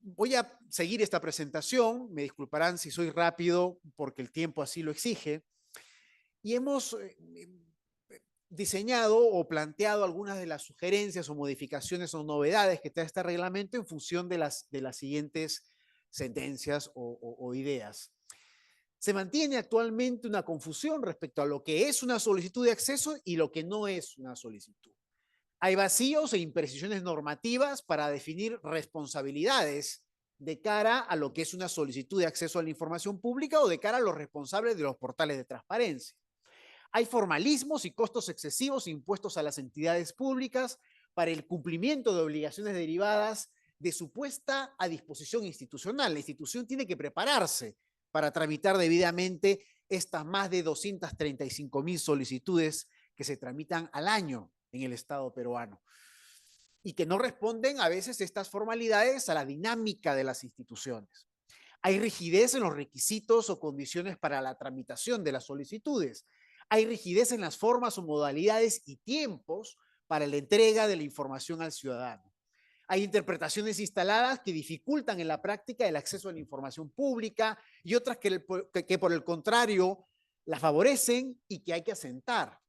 Voy a seguir esta presentación, me disculparán si soy rápido porque el tiempo así lo exige, y hemos diseñado o planteado algunas de las sugerencias o modificaciones o novedades que trae este reglamento en función de las siguientes sentencias o ideas. Se mantiene actualmente una confusión respecto a lo que es una solicitud de acceso y lo que no es una solicitud. Hay vacíos e imprecisiones normativas para definir responsabilidades de cara a lo que es una solicitud de acceso a la información pública o de cara a los responsables de los portales de transparencia. Hay formalismos y costos excesivos impuestos a las entidades públicas para el cumplimiento de obligaciones derivadas de su puesta a disposición institucional. La institución tiene que prepararse para tramitar debidamente estas más de 235,000 solicitudes que se tramitan al año en el Estado peruano y que no responden a veces estas formalidades a la dinámica de las instituciones. Hay rigidez en los requisitos o condiciones para la tramitación de las solicitudes. Hay rigidez en las formas o modalidades y tiempos para la entrega de la información al ciudadano. Hay interpretaciones instaladas que dificultan en la práctica el acceso a la información pública y otras que por el contrario la favorecen y que hay que asentar.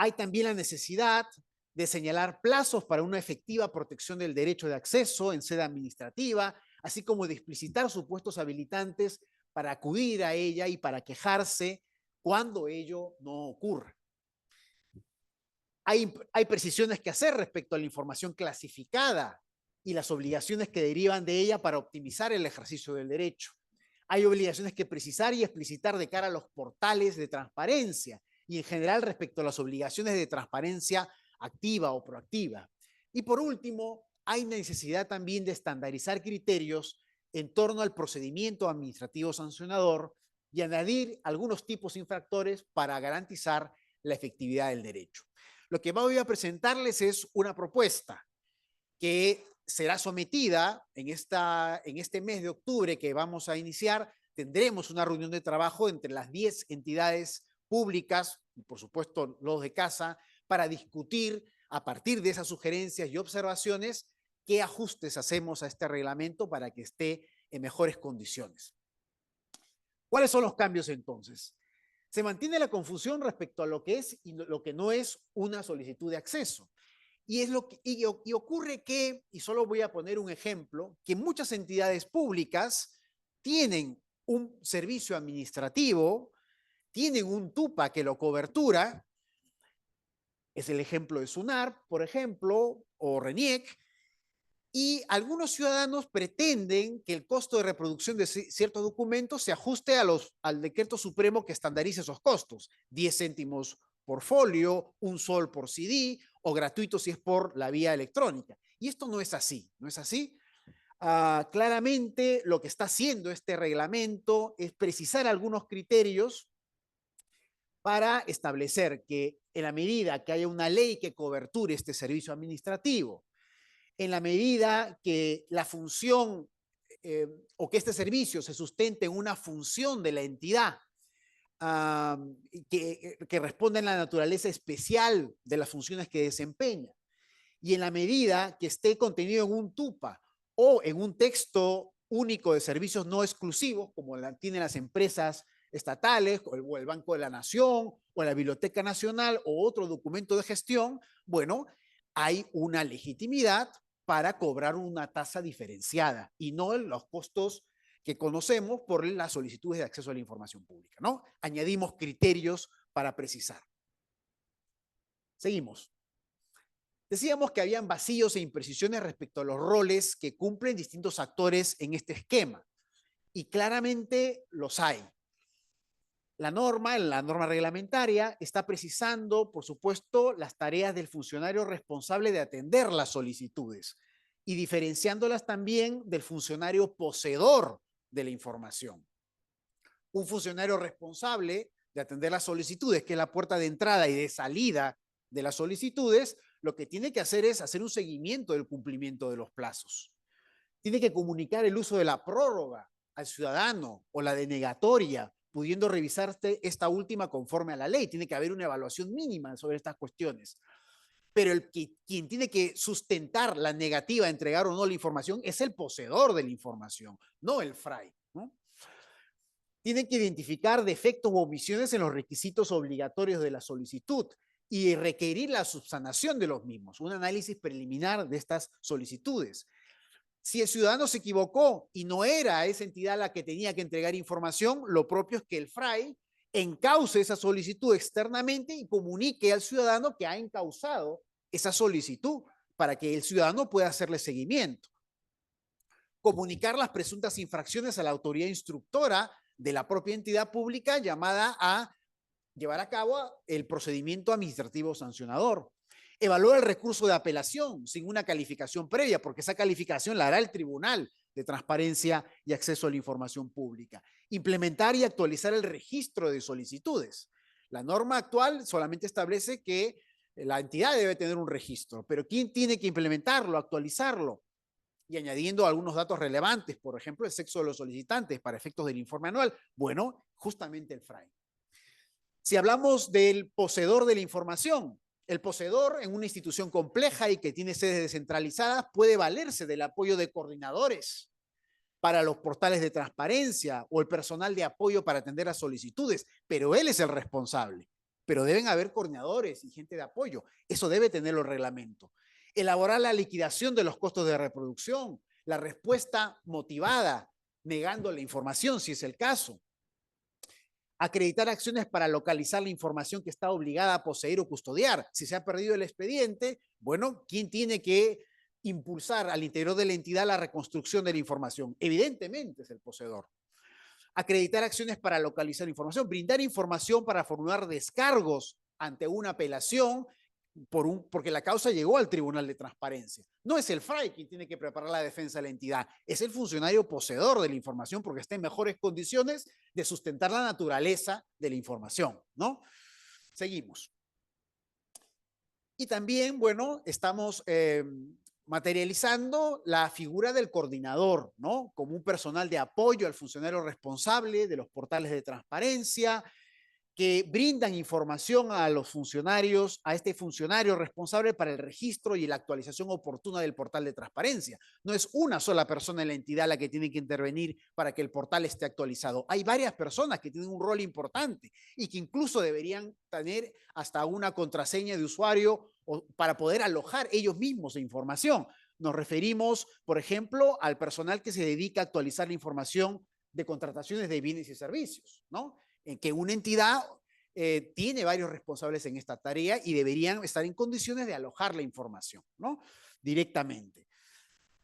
Hay también la necesidad de señalar plazos para una efectiva protección del derecho de acceso en sede administrativa, así como de explicitar supuestos habilitantes para acudir a ella y para quejarse cuando ello no ocurra. Hay precisiones que hacer respecto a la información clasificada y las obligaciones que derivan de ella para optimizar el ejercicio del derecho. Hay obligaciones que precisar y explicitar de cara a los portales de transparencia y en general respecto a las obligaciones de transparencia activa o proactiva. Y por último, hay necesidad también de estandarizar criterios en torno al procedimiento administrativo sancionador y añadir algunos tipos infractores para garantizar la efectividad del derecho. Lo que voy a presentarles es una propuesta que será sometida en este mes de octubre que vamos a iniciar. Tendremos una reunión de trabajo entre las 10 entidades públicas y por supuesto los de casa para discutir a partir de esas sugerencias y observaciones qué ajustes hacemos a este reglamento para que esté en mejores condiciones. ¿Cuáles son los cambios entonces? Se mantiene la confusión respecto a lo que es y lo que no es una solicitud de acceso. Y ocurre que, y solo voy a poner un ejemplo, que muchas entidades públicas tienen un servicio administrativo, tienen un TUPA que lo cobertura, es el ejemplo de SUNAR, por ejemplo, o RENIEC, y algunos ciudadanos pretenden que el costo de reproducción de ciertos documentos se ajuste al decreto supremo que estandarice esos costos, 10 céntimos por folio, 1 sol por CD, o gratuito si es por la vía electrónica. Y esto no es así, ¿no es así? Claramente lo que está haciendo este reglamento es precisar algunos criterios para establecer que en la medida que haya una ley que coberture este servicio administrativo, en la medida que la función o que este servicio se sustente en una función de la entidad que responden a la naturaleza especial de las funciones que desempeña. Y en la medida que esté contenido en un TUPA o en un texto único de servicios no exclusivos, como tienen las empresas estatales, o el Banco de la Nación, o la Biblioteca Nacional, o otro documento de gestión, bueno, hay una legitimidad para cobrar una tasa diferenciada y no los costos que conocemos por las solicitudes de acceso a la información pública, ¿no? Añadimos criterios para precisar. Seguimos. Decíamos que habían vacíos e imprecisiones respecto a los roles que cumplen distintos actores en este esquema, y claramente los hay. La norma reglamentaria está precisando, por supuesto, las tareas del funcionario responsable de atender las solicitudes y diferenciándolas también del funcionario poseedor de la información. Un funcionario responsable de atender las solicitudes, que es la puerta de entrada y de salida de las solicitudes, lo que tiene que hacer es hacer un seguimiento del cumplimiento de los plazos. Tiene que comunicar el uso de la prórroga al ciudadano o la denegatoria, pudiendo revisarse esta última conforme a la ley. Tiene que haber una evaluación mínima sobre estas cuestiones. Pero quien tiene que sustentar la negativa a entregar o no la información es el poseedor de la información, no el FRAI, ¿no? Tiene que identificar defectos u omisiones en los requisitos obligatorios de la solicitud y requerir la subsanación de los mismos, un análisis preliminar de estas solicitudes. Si el ciudadano se equivocó y no era esa entidad la que tenía que entregar información, lo propio es que el FRAI encauce esa solicitud externamente y comunique al ciudadano que ha encauzado esa solicitud para que el ciudadano pueda hacerle seguimiento. Comunicar las presuntas infracciones a la autoridad instructora de la propia entidad pública llamada a llevar a cabo el procedimiento administrativo sancionador. Evaluar el recurso de apelación sin una calificación previa, porque esa calificación la hará el Tribunal de Transparencia y Acceso a la Información Pública. Implementar y actualizar el registro de solicitudes. La norma actual solamente establece que la entidad debe tener un registro, pero ¿quién tiene que implementarlo, actualizarlo? Y añadiendo algunos datos relevantes, por ejemplo, el sexo de los solicitantes para efectos del informe anual. Bueno, justamente el FRAI. Si hablamos del poseedor de la información, el poseedor en una institución compleja y que tiene sedes descentralizadas puede valerse del apoyo de coordinadores para los portales de transparencia o el personal de apoyo para atender las solicitudes, pero él es el responsable. Pero deben haber coordinadores y gente de apoyo. Eso debe tenerlo el reglamento. Elaborar la liquidación de los costos de reproducción, la respuesta motivada, negando la información si es el caso. Acreditar acciones para localizar la información que está obligada a poseer o custodiar. Si se ha perdido el expediente, bueno, ¿quién tiene que impulsar al interior de la entidad la reconstrucción de la información? Evidentemente es el poseedor. Acreditar acciones para localizar información, brindar información para formular descargos ante una apelación porque la causa llegó al Tribunal de Transparencia. No es el FRAI quien tiene que preparar la defensa de la entidad, es el funcionario poseedor de la información porque está en mejores condiciones de sustentar la naturaleza de la información, ¿no? Seguimos. Y también, bueno, estamos materializando la figura del coordinador, ¿no? Como un personal de apoyo al funcionario responsable de los portales de transparencia, que brindan información a los funcionarios, a este funcionario responsable para el registro y la actualización oportuna del portal de transparencia. No es una sola persona en la entidad la que tiene que intervenir para que el portal esté actualizado. Hay varias personas que tienen un rol importante y que incluso deberían tener hasta una contraseña de usuario para poder alojar ellos mismos la información. Nos referimos, por ejemplo, al personal que se dedica a actualizar la información de contrataciones de bienes y servicios, ¿no? En que una entidad tiene varios responsables en esta tarea y deberían estar en condiciones de alojar la información, ¿no? Directamente.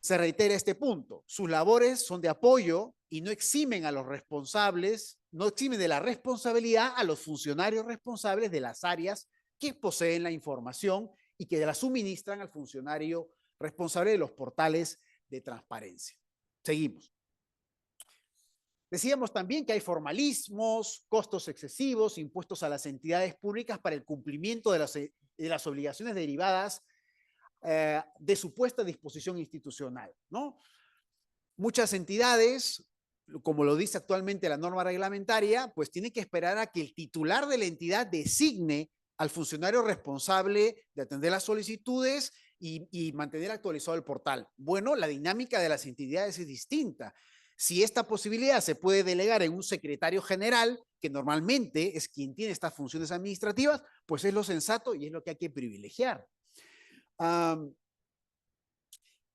Se reitera este punto. Sus labores son de apoyo y no eximen a los responsables, no eximen de la responsabilidad a los funcionarios responsables de las áreas que poseen la información y que la suministran al funcionario responsable de los portales de transparencia. Seguimos. Decíamos también que hay formalismos, costos excesivos impuestos a las entidades públicas para el cumplimiento de las obligaciones derivadas de supuesta disposición institucional, ¿no? Muchas entidades como lo dice actualmente la norma reglamentaria, pues tiene que esperar a que el titular de la entidad designe al funcionario responsable de atender las solicitudes y mantener actualizado el portal. Bueno, la dinámica de las entidades es distinta. Si esta posibilidad se puede delegar en un secretario general, que normalmente es quien tiene estas funciones administrativas, pues es lo sensato y es lo que hay que privilegiar.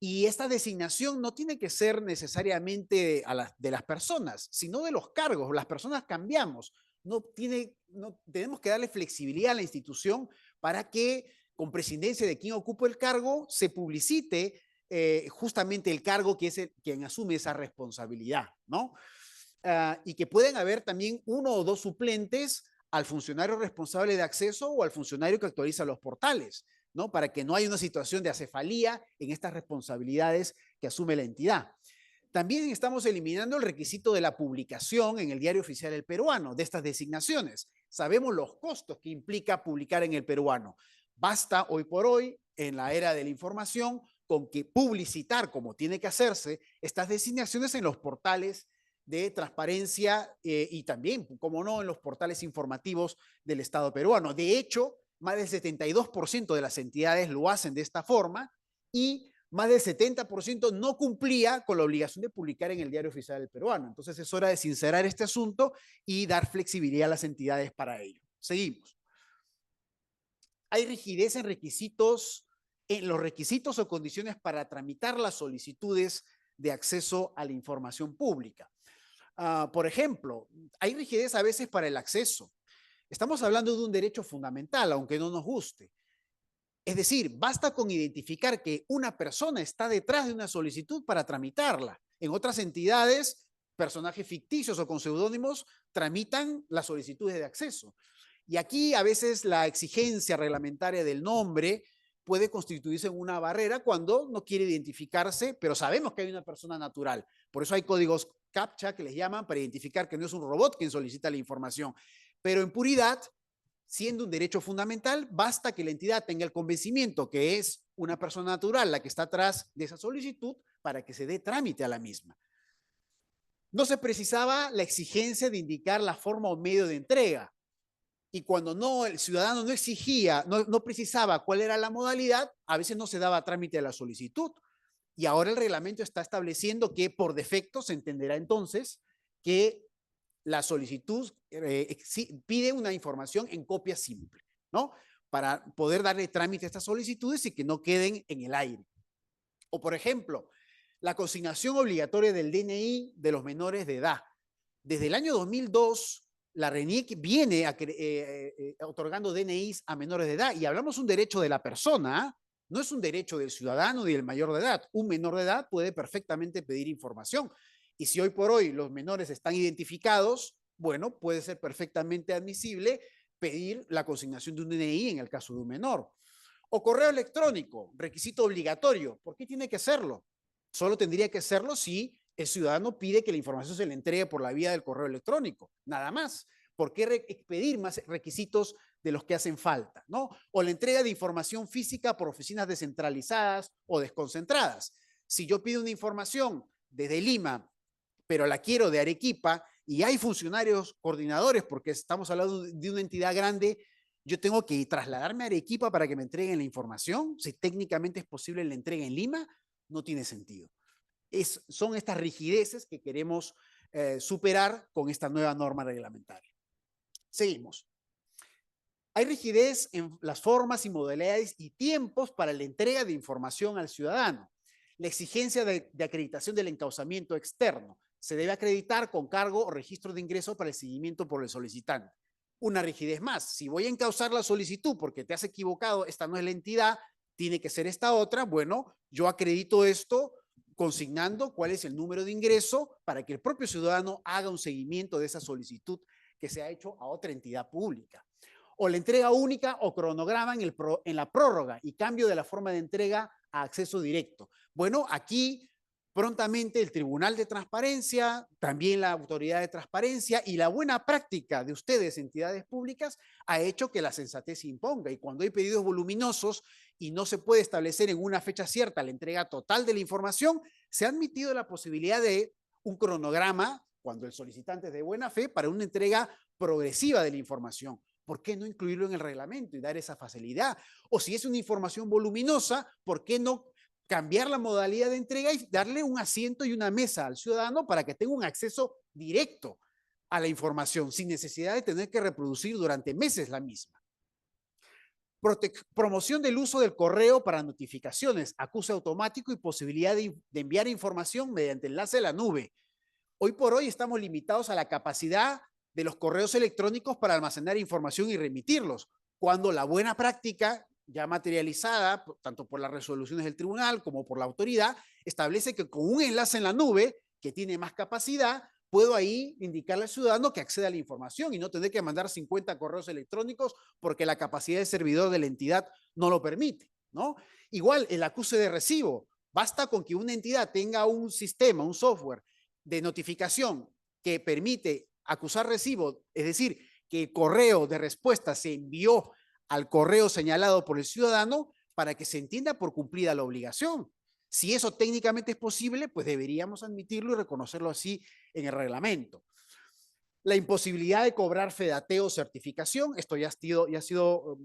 Y esta designación no tiene que ser necesariamente de las personas, sino de los cargos. Las personas cambiamos. Tenemos que darle flexibilidad a la institución para que, con presidencia de quien ocupa el cargo, se publicite justamente el cargo que es quien asume esa responsabilidad, ¿no? Y que pueden haber también 1 o 2 suplentes al funcionario responsable de acceso o al funcionario que actualiza los portales, ¿no? Para que no haya una situación de acefalía en estas responsabilidades que asume la entidad. También estamos eliminando el requisito de la publicación en el Diario Oficial del Peruano de estas designaciones. Sabemos los costos que implica publicar en el peruano. Basta hoy por hoy, en la era de la información, con que publicitar, como tiene que hacerse, estas designaciones en los portales de transparencia y también, como no, en los portales informativos del Estado peruano. De hecho, más del 72% de las entidades lo hacen de esta forma y más del 70% no cumplía con la obligación de publicar en el Diario Oficial del Peruano. Entonces es hora de sincerar este asunto y dar flexibilidad a las entidades para ello. Seguimos. Hay rigidez en los requisitos o condiciones para tramitar las solicitudes de acceso a la información pública. Por ejemplo, hay rigidez a veces para el acceso. Estamos hablando de un derecho fundamental, aunque no nos guste. Es decir, basta con identificar que una persona está detrás de una solicitud para tramitarla. En otras entidades, personajes ficticios o con seudónimos tramitan las solicitudes de acceso. Y aquí a veces la exigencia reglamentaria del nombre puede constituirse en una barrera cuando no quiere identificarse, pero sabemos que hay una persona natural. Por eso hay códigos CAPTCHA que les llaman para identificar que no es un robot quien solicita la información. Pero en puridad, siendo un derecho fundamental, basta que la entidad tenga el convencimiento que es una persona natural la que está atrás de esa solicitud para que se dé trámite a la misma. No se precisaba la exigencia de indicar la forma o medio de entrega. Y cuando el ciudadano no exigía, no precisaba cuál era la modalidad, a veces no se daba trámite a la solicitud. Y ahora el reglamento está estableciendo que por defecto se entenderá entonces que la solicitud pide una información en copia simple, ¿no? Para poder darle trámite a estas solicitudes y que no queden en el aire. O, por ejemplo, la consignación obligatoria del DNI de los menores de edad. Desde el año 2002, la RENIEC viene otorgando DNIs a menores de edad y hablamos de un derecho de la persona, no es un derecho del ciudadano ni del mayor de edad. Un menor de edad puede perfectamente pedir información. Y si hoy por hoy los menores están identificados, bueno, puede ser perfectamente admisible pedir la consignación de un DNI en el caso de un menor. O correo electrónico, requisito obligatorio. ¿Por qué tiene que serlo? Solo tendría que serlo si el ciudadano pide que la información se le entregue por la vía del correo electrónico. Nada más. ¿Por qué expedir más requisitos de los que hacen falta, ¿no? O la entrega de información física por oficinas descentralizadas o desconcentradas. Si yo pido una información desde Lima, pero la quiero de Arequipa y hay funcionarios coordinadores porque estamos hablando de una entidad grande, yo tengo que trasladarme a Arequipa para que me entreguen la información. Si técnicamente es posible la entrega en Lima, no tiene sentido. Son estas rigideces que queremos superar con esta nueva norma reglamentaria. Seguimos. Hay rigidez en las formas y modalidades y tiempos para la entrega de información al ciudadano. La exigencia de acreditación del encauzamiento externo. Se debe acreditar con cargo o registro de ingreso para el seguimiento por el solicitante. Una rigidez más. Si voy a encauzar la solicitud porque te has equivocado, esta no es la entidad, tiene que ser esta otra, bueno, yo acredito esto consignando cuál es el número de ingreso para que el propio ciudadano haga un seguimiento de esa solicitud que se ha hecho a otra entidad pública. O la entrega única o cronograma en la prórroga y cambio de la forma de entrega a acceso directo. Bueno, aquí prontamente el Tribunal de Transparencia, también la Autoridad de Transparencia y la buena práctica de ustedes, entidades públicas, ha hecho que la sensatez se imponga. Y cuando hay pedidos voluminosos y no se puede establecer en una fecha cierta la entrega total de la información, se ha admitido la posibilidad de un cronograma, cuando el solicitante es de buena fe, para una entrega progresiva de la información. ¿Por qué no incluirlo en el reglamento y dar esa facilidad? O si es una información voluminosa, ¿por qué no cambiar la modalidad de entrega y darle un asiento y una mesa al ciudadano para que tenga un acceso directo a la información, sin necesidad de tener que reproducir durante meses la misma? Promoción del uso del correo para notificaciones, acuse automático y posibilidad de enviar información mediante enlace a la nube. Hoy por hoy estamos limitados a la capacidad de los correos electrónicos para almacenar información y remitirlos, cuando la buena práctica, ya materializada tanto por las resoluciones del tribunal como por la autoridad, establece que con un enlace en la nube que tiene más capacidad, puedo ahí indicarle al ciudadano que acceda a la información y no tener que mandar 50 correos electrónicos porque la capacidad de servidor de la entidad no lo permite, ¿no? Igual el acuse de recibo. Basta con que una entidad tenga un sistema, un software de notificación que permite acusar recibo, es decir, que el correo de respuesta se envió al correo señalado por el ciudadano para que se entienda por cumplida la obligación. Si eso técnicamente es posible, pues deberíamos admitirlo y reconocerlo así en el reglamento. La imposibilidad de cobrar fedateo o certificación, esto ya ha sido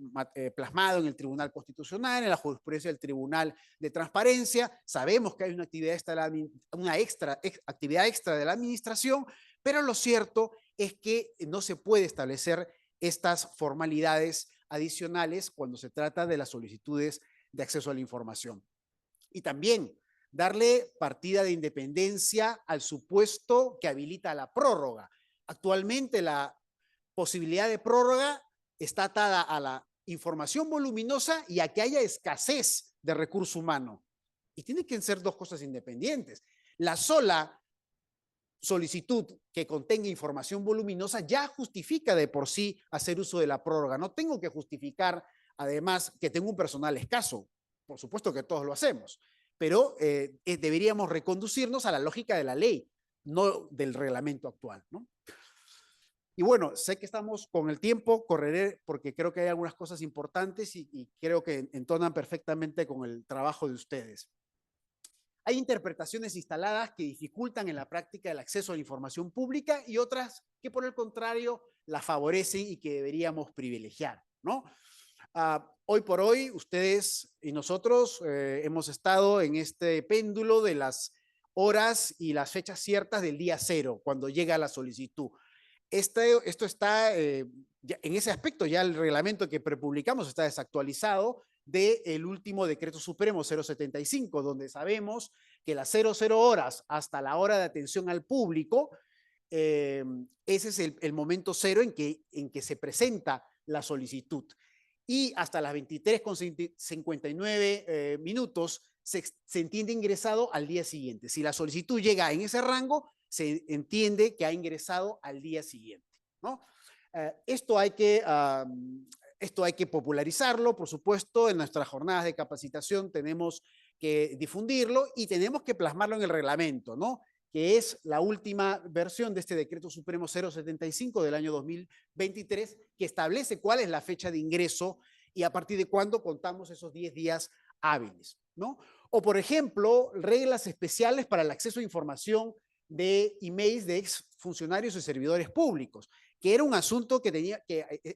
plasmado en el Tribunal Constitucional, en la jurisprudencia del Tribunal de Transparencia. Sabemos que hay una actividad extra de la administración, pero lo cierto es que no se puede establecer estas formalidades adicionales cuando se trata de las solicitudes de acceso a la información. Y también darle partida de independencia al supuesto que habilita la prórroga. Actualmente la posibilidad de prórroga está atada a la información voluminosa y a que haya escasez de recurso humano. Y tienen que ser dos cosas independientes. La sola solicitud que contenga información voluminosa ya justifica de por sí hacer uso de la prórroga. No tengo que justificar, además, que tengo un personal escaso. Por supuesto que todos lo hacemos, pero deberíamos reconducirnos a la lógica de la ley, no del reglamento actual, ¿no? Y bueno, sé que estamos con el tiempo, correré porque creo que hay algunas cosas importantes y creo que entonan perfectamente con el trabajo de ustedes. Hay interpretaciones instaladas que dificultan en la práctica el acceso a la información pública y otras que por el contrario la favorecen y que deberíamos privilegiar, ¿no? Hoy por hoy, ustedes y nosotros hemos estado en este péndulo de las horas y las fechas ciertas del día cero, cuando llega la solicitud. Esto está, en ese aspecto ya el reglamento que prepublicamos está desactualizado del último decreto supremo 075, donde sabemos que las 00 horas hasta la hora de atención al público, ese es el momento cero en que se presenta la solicitud. Y hasta las 23:59 minutos se entiende ingresado al día siguiente. Si la solicitud llega en ese rango, se entiende que ha ingresado al día siguiente, ¿no? Esto hay que popularizarlo, por supuesto. En nuestras jornadas de capacitación tenemos que difundirlo y tenemos que plasmarlo en el reglamento, ¿no? Que es la última versión de este decreto supremo 075 del año 2023, que establece cuál es la fecha de ingreso y a partir de cuándo contamos esos 10 días hábiles, ¿no? O, por ejemplo, reglas especiales para el acceso a información de emails de exfuncionarios y servidores públicos, que era un asunto que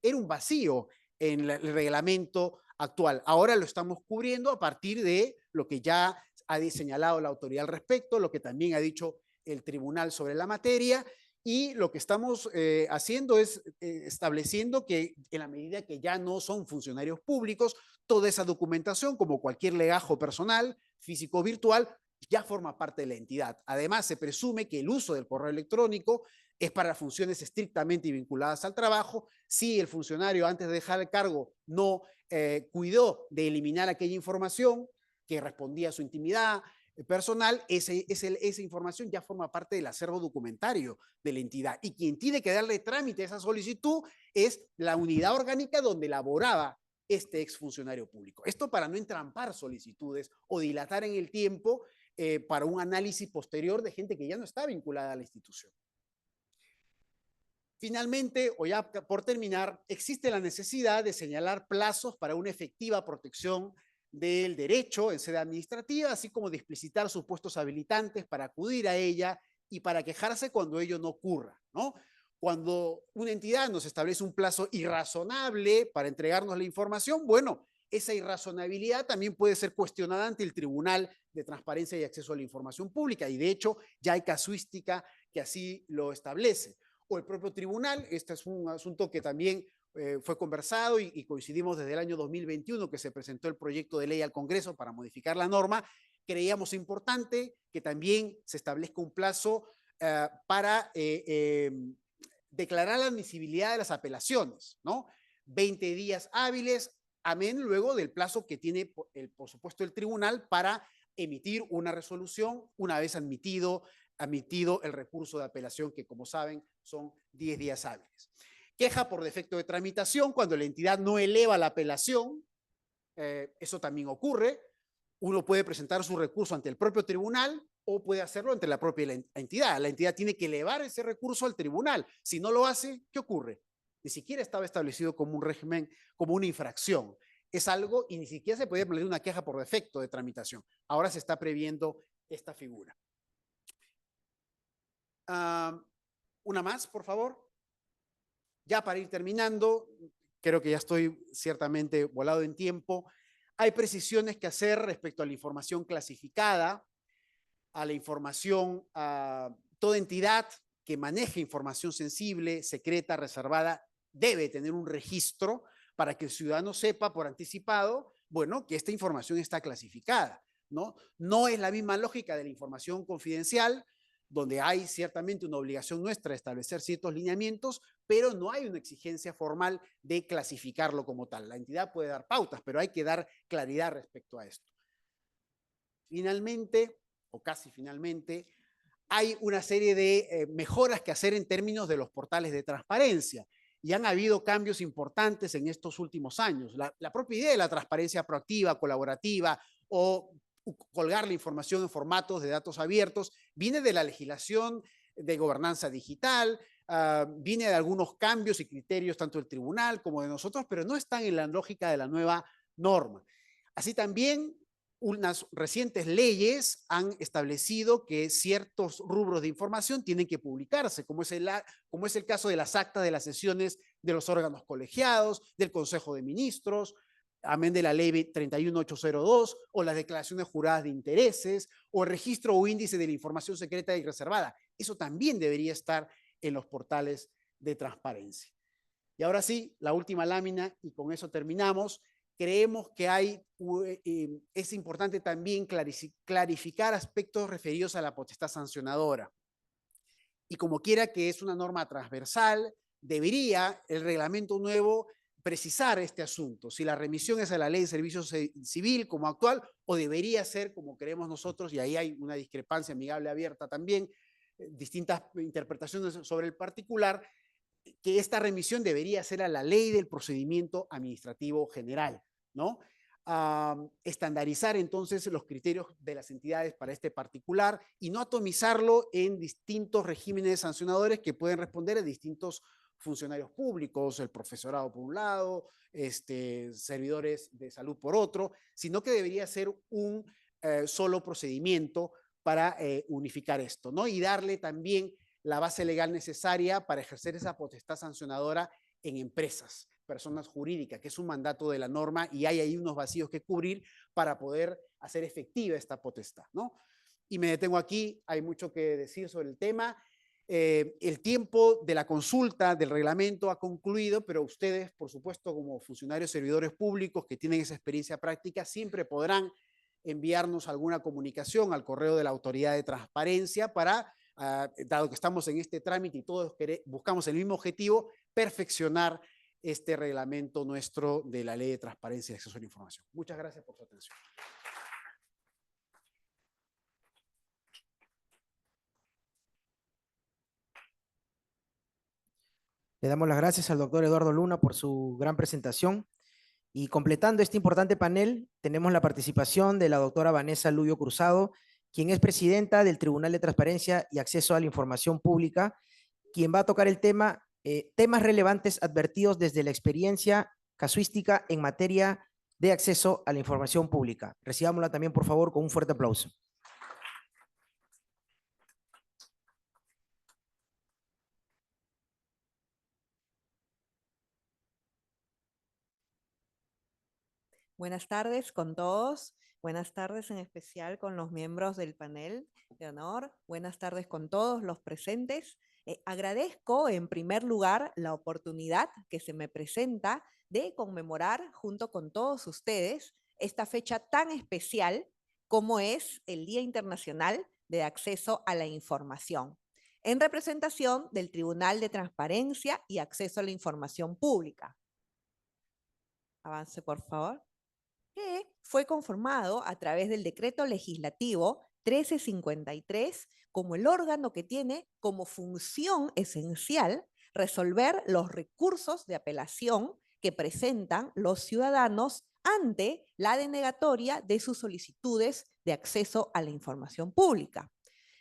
era un vacío en el reglamento actual. Ahora lo estamos cubriendo a partir de lo que ya ha señalado la autoridad al respecto, lo que también ha dicho el tribunal sobre la materia, y lo que estamos haciendo es estableciendo que en la medida que ya no son funcionarios públicos, toda esa documentación, como cualquier legajo personal, físico o virtual, ya forma parte de la entidad. Además, se presume que el uso del correo electrónico es para funciones estrictamente vinculadas al trabajo. Si el funcionario antes de dejar el cargo no cuidó de eliminar aquella información que respondía a su intimidad personal, esa información ya forma parte del acervo documentario de la entidad. Y quien tiene que darle trámite a esa solicitud es la unidad orgánica donde laboraba este exfuncionario público. Esto para no entrampar solicitudes o dilatar en el tiempo para un análisis posterior de gente que ya no está vinculada a la institución. Finalmente, o ya por terminar, existe la necesidad de señalar plazos para una efectiva protección del derecho en sede administrativa, así como de explicitar supuestos habilitantes para acudir a ella y para quejarse cuando ello no ocurra, ¿no? Cuando una entidad nos establece un plazo irrazonable para entregarnos la información, bueno, esa irrazonabilidad también puede ser cuestionada ante el Tribunal de Transparencia y Acceso a la Información Pública, y de hecho ya hay casuística que así lo establece. O el propio tribunal, este es un asunto que también fue conversado y coincidimos desde el año 2021 que se presentó el proyecto de ley al Congreso para modificar la norma. Creíamos importante que también se establezca un plazo para declarar la admisibilidad de las apelaciones, ¿no? 20 días hábiles, amén, luego del plazo que tiene, por supuesto, el tribunal para emitir una resolución una vez admitido el recurso de apelación, que como saben son 10 días hábiles. Queja por defecto de tramitación, cuando la entidad no eleva la apelación, eso también ocurre. Uno puede presentar su recurso ante el propio tribunal o puede hacerlo ante la propia entidad. La entidad tiene que elevar ese recurso al tribunal. Si no lo hace, ¿qué ocurre? Ni siquiera estaba establecido como un régimen, como una infracción. Es algo y ni siquiera se podía poner una queja por defecto de tramitación. Ahora se está previendo esta figura. Una más, por favor. Ya para ir terminando, creo que ya estoy ciertamente volado en tiempo. Hay precisiones que hacer respecto a la información clasificada, a la información, a toda entidad que maneje información sensible, secreta, reservada, debe tener un registro para que el ciudadano sepa por anticipado, bueno, que esta información está clasificada, ¿no? No es la misma lógica de la información confidencial, donde hay ciertamente una obligación nuestra de establecer ciertos lineamientos, pero no hay una exigencia formal de clasificarlo como tal. La entidad puede dar pautas, pero hay que dar claridad respecto a esto. Finalmente, o casi finalmente, hay una serie de mejoras que hacer en términos de los portales de transparencia. Y han habido cambios importantes en estos últimos años. La propia idea de la transparencia proactiva, colaborativa o colgar la información en formatos de datos abiertos viene de la legislación de gobernanza digital, viene de algunos cambios y criterios tanto del tribunal como de nosotros, pero no están en la lógica de la nueva norma. Así también, unas recientes leyes han establecido que ciertos rubros de información tienen que publicarse, como es el caso de las actas de las sesiones de los órganos colegiados, del Consejo de Ministros, amén de la ley 31802, o las declaraciones juradas de intereses, o el registro o índice de la información secreta y reservada. Eso también debería estar en los portales de transparencia. Y ahora sí, la última lámina, y con eso terminamos. Creemos que es importante también clarificar aspectos referidos a la potestad sancionadora. Y como quiera que es una norma transversal, debería el reglamento nuevo precisar este asunto, si la remisión es a la ley de servicio civil como actual, o debería ser como creemos nosotros, y ahí hay una discrepancia amigable abierta también, distintas interpretaciones sobre el particular, que esta remisión debería ser a la ley del procedimiento administrativo general, ¿no? Estandarizar entonces los criterios de las entidades para este particular y no atomizarlo en distintos regímenes sancionadores que pueden responder a distintos funcionarios públicos, el profesorado por un lado, servidores de salud por otro, sino que debería ser un solo procedimiento para unificar esto, ¿no? Y darle también la base legal necesaria para ejercer esa potestad sancionadora en empresas, personas jurídicas, que es un mandato de la norma y hay ahí unos vacíos que cubrir para poder hacer efectiva esta potestad, ¿no? Y me detengo aquí, hay mucho que decir sobre el tema. El tiempo de la consulta del reglamento ha concluido, pero ustedes, por supuesto, como funcionarios servidores públicos que tienen esa experiencia práctica, siempre podrán enviarnos alguna comunicación al correo de la Autoridad de Transparencia para, dado que estamos en este trámite y todos buscamos el mismo objetivo, perfeccionar este reglamento nuestro de la Ley de Transparencia y Acceso a la Información. Muchas gracias por su atención. Le damos las gracias al doctor Eduardo Luna por su gran presentación. Y completando este importante panel, tenemos la participación de la doctora Vanessa Lubio Cruzado, quien es presidenta del Tribunal de Transparencia y Acceso a la Información Pública, quien va a tocar el tema, temas relevantes advertidos desde la experiencia casuística en materia de acceso a la información pública. Recibámosla también, por favor, con un fuerte aplauso. Buenas tardes con todos. Buenas tardes en especial con los miembros del panel de honor. Buenas tardes con todos los presentes. Agradezco en primer lugar la oportunidad que se me presenta de conmemorar junto con todos ustedes esta fecha tan especial como es el Día Internacional de Acceso a la Información, en representación del Tribunal de Transparencia y Acceso a la Información Pública. Avance, por favor. Que fue conformado a través del Decreto Legislativo 1353 como el órgano que tiene como función esencial resolver los recursos de apelación que presentan los ciudadanos ante la denegatoria de sus solicitudes de acceso a la información pública.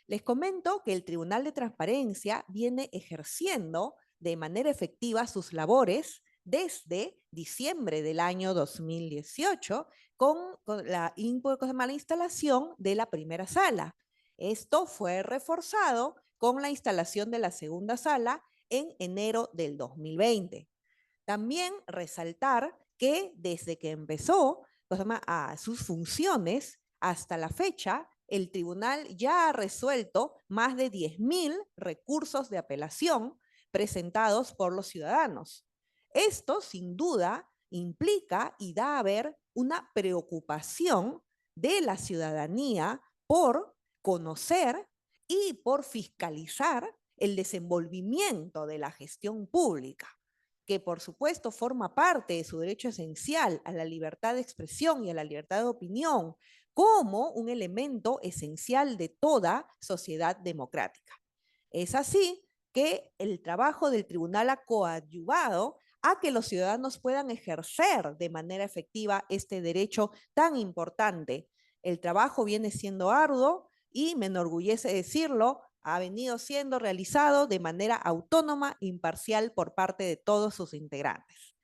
Les comento que el Tribunal de Transparencia viene ejerciendo de manera efectiva sus labores desde diciembre del año 2018 con la instalación de la primera sala. Esto fue reforzado con la instalación de la segunda sala en enero del 2020. También resaltar que desde que empezó a sus funciones hasta la fecha, el tribunal ya ha resuelto más de 10.000 recursos de apelación presentados por los ciudadanos. Esto, sin duda, implica y da a ver una preocupación de la ciudadanía por conocer y por fiscalizar el desenvolvimiento de la gestión pública, que por supuesto forma parte de su derecho esencial a la libertad de expresión y a la libertad de opinión, como un elemento esencial de toda sociedad democrática. Es así que el trabajo del tribunal ha coadyuvado a que los ciudadanos puedan ejercer de manera efectiva este derecho tan importante. El trabajo viene siendo arduo y me enorgullece decirlo, ha venido siendo realizado de manera autónoma, imparcial por parte de todos sus integrantes.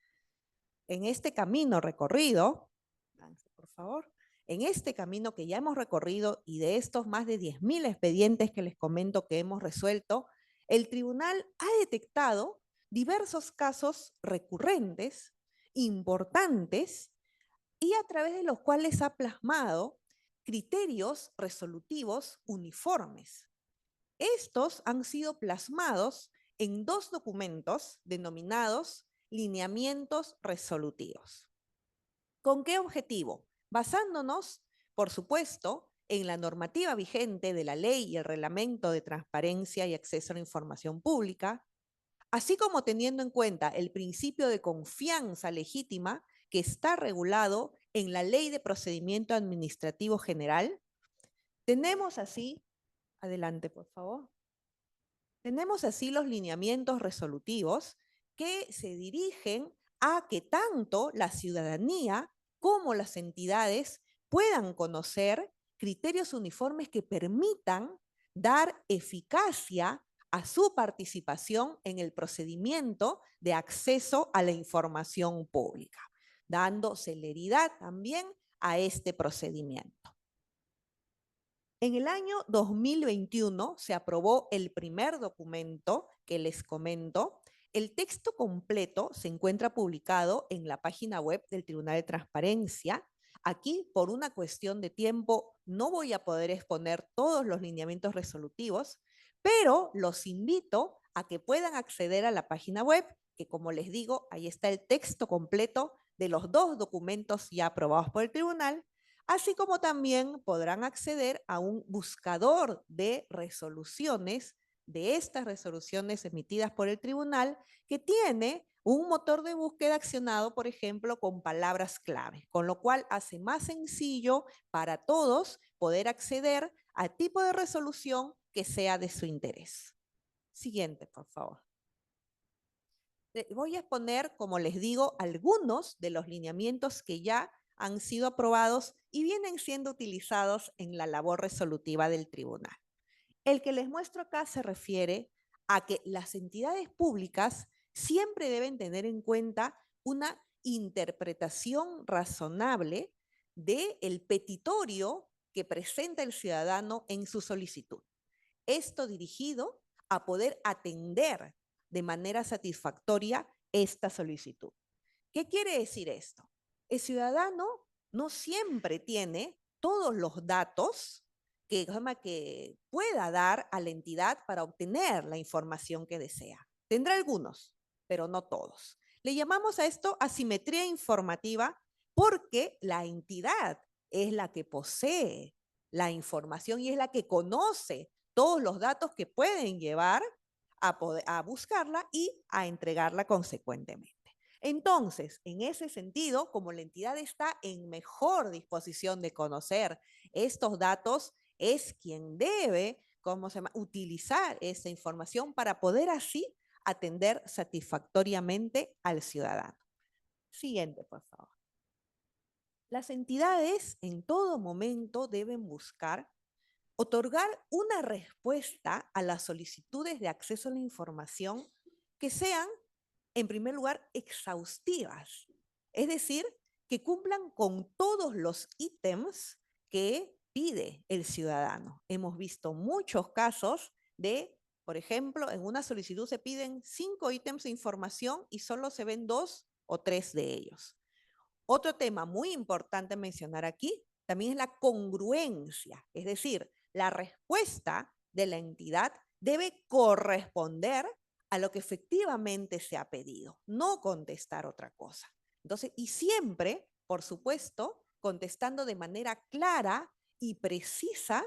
En este camino recorrido, por favor, en este camino que ya hemos recorrido y de estos más de 10.000 expedientes que les comento que hemos resuelto, el tribunal ha detectado diversos casos recurrentes, importantes, y a través de los cuales ha plasmado criterios resolutivos uniformes. Estos han sido plasmados en 2 documentos denominados lineamientos resolutivos. ¿Con qué objetivo? Basándonos, por supuesto, en la normativa vigente de la ley y el reglamento de transparencia y acceso a la información pública, así como teniendo en cuenta el principio de confianza legítima que está regulado en la Ley de Procedimiento Administrativo General, tenemos así, adelante por favor, tenemos así los lineamientos resolutivos que se dirigen a que tanto la ciudadanía como las entidades puedan conocer criterios uniformes que permitan dar eficacia a su participación en el procedimiento de acceso a la información pública, dando celeridad también a este procedimiento. En el año 2021 se aprobó el primer documento que les comento. El texto completo se encuentra publicado en la página web del Tribunal de Transparencia. Aquí, por una cuestión de tiempo, no voy a poder exponer todos los lineamientos resolutivos, pero los invito a que puedan acceder a la página web, que como les digo, ahí está el texto completo de los 2 documentos ya aprobados por el tribunal, así como también podrán acceder a un buscador de resoluciones, de estas resoluciones emitidas por el tribunal, que tiene un motor de búsqueda accionado, por ejemplo, con palabras clave, con lo cual hace más sencillo para todos poder acceder al tipo de resolución que sea de su interés. Siguiente, por favor. Voy a exponer, como les digo, algunos de los lineamientos que ya han sido aprobados y vienen siendo utilizados en la labor resolutiva del tribunal. El que les muestro acá se refiere a que las entidades públicas siempre deben tener en cuenta una interpretación razonable del petitorio que presenta el ciudadano en su solicitud. Esto dirigido a poder atender de manera satisfactoria esta solicitud. ¿Qué quiere decir esto? El ciudadano no siempre tiene todos los datos que pueda dar a la entidad para obtener la información que desea. Tendrá algunos, pero no todos. Le llamamos a esto asimetría informativa porque la entidad es la que posee la información y es la que conoce todos los datos que pueden llevar a buscarla y a entregarla consecuentemente. Entonces, en ese sentido, como la entidad está en mejor disposición de conocer estos datos, es quien debe, utilizar esa información para poder así atender satisfactoriamente al ciudadano. Siguiente, por favor. Las entidades en todo momento deben buscar otorgar una respuesta a las solicitudes de acceso a la información que sean, en primer lugar, exhaustivas. Es decir, que cumplan con todos los ítems que pide el ciudadano. Hemos visto muchos casos de, por ejemplo, en una solicitud se piden 5 ítems de información y solo se ven 2 o 3 de ellos. Otro tema muy importante mencionar aquí también es la congruencia, es decir, la respuesta de la entidad debe corresponder a lo que efectivamente se ha pedido, no contestar otra cosa. Entonces, y siempre, por supuesto, contestando de manera clara y precisa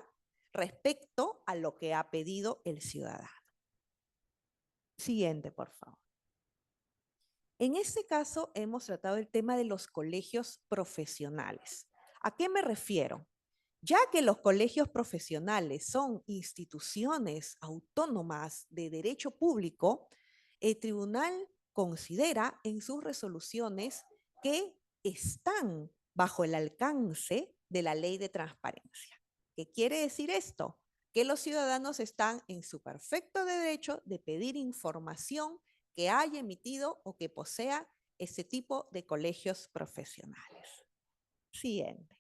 respecto a lo que ha pedido el ciudadano. Siguiente, por favor. En este caso hemos tratado el tema de los colegios profesionales. ¿A qué me refiero? Ya que los colegios profesionales son instituciones autónomas de derecho público, el tribunal considera en sus resoluciones que están bajo el alcance de la ley de transparencia. ¿Qué quiere decir esto? Que los ciudadanos están en su perfecto derecho de pedir información que haya emitido o que posea ese tipo de colegios profesionales. Siguiente.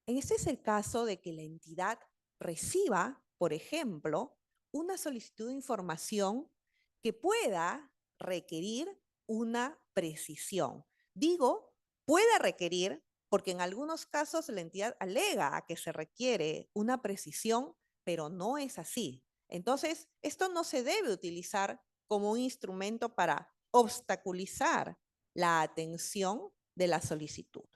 Este es el caso de que la entidad reciba, por ejemplo, una solicitud de información que pueda requerir una precisión. Digo, pueda requerir porque en algunos casos la entidad alega a que se requiere una precisión, pero no es así. Entonces, esto no se debe utilizar como un instrumento para obstaculizar la atención de la solicitud.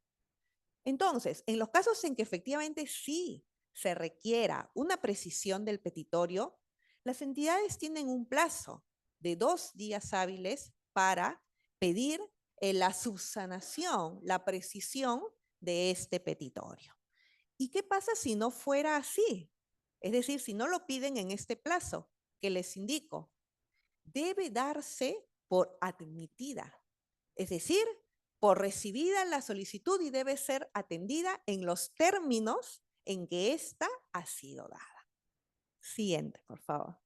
Entonces, en los casos en que efectivamente sí se requiera una precisión del petitorio, las entidades tienen un plazo de 2 días hábiles para pedir la subsanación, la precisión de este petitorio. ¿Y qué pasa si no fuera así? Es decir, si no lo piden en este plazo que les indico, debe darse por admitida. Es decir, por recibida la solicitud y debe ser atendida en los términos en que ésta ha sido dada. Siguiente, por favor.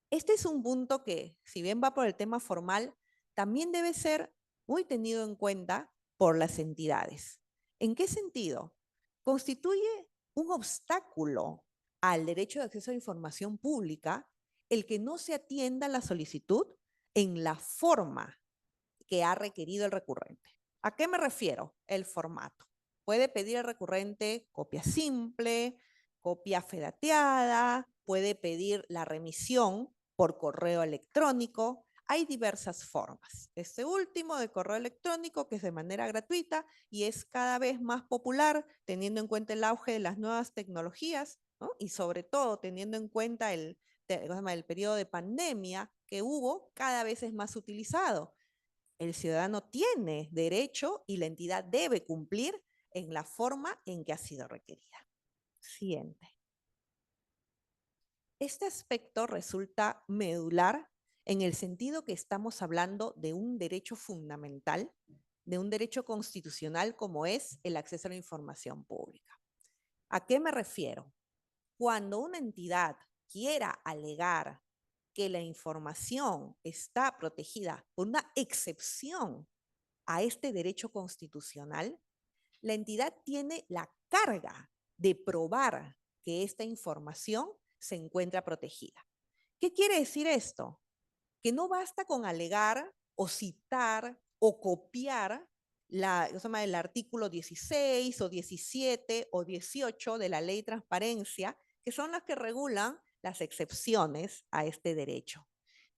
Este es un punto que, si bien va por el tema formal, también debe ser muy tenido en cuenta por las entidades. ¿En qué sentido? Constituye un obstáculo al derecho de acceso a información pública el que no se atienda la solicitud en la forma que ha requerido el recurrente. ¿A qué me refiero? El formato. Puede pedir el recurrente copia simple, copia fedateada, puede pedir la remisión por correo electrónico. Hay diversas formas. Este último de correo electrónico, que es de manera gratuita y es cada vez más popular, teniendo en cuenta el auge de las nuevas tecnologías, ¿no? Y sobre todo teniendo en cuenta el periodo de pandemia que hubo, cada vez es más utilizado. El ciudadano tiene derecho y la entidad debe cumplir en la forma en que ha sido requerida. Siguiente. Este aspecto resulta medular en el sentido que estamos hablando de un derecho fundamental, de un derecho constitucional como es el acceso a la información pública. ¿A qué me refiero? Cuando una entidad quiera alegar que la información está protegida por una excepción a este derecho constitucional, la entidad tiene la carga de probar que esta información se encuentra protegida. ¿Qué quiere decir esto? Que no basta con alegar o citar o copiar el artículo 16 o 17 o 18 de la Ley de Transparencia, que son las que regulan las excepciones a este derecho.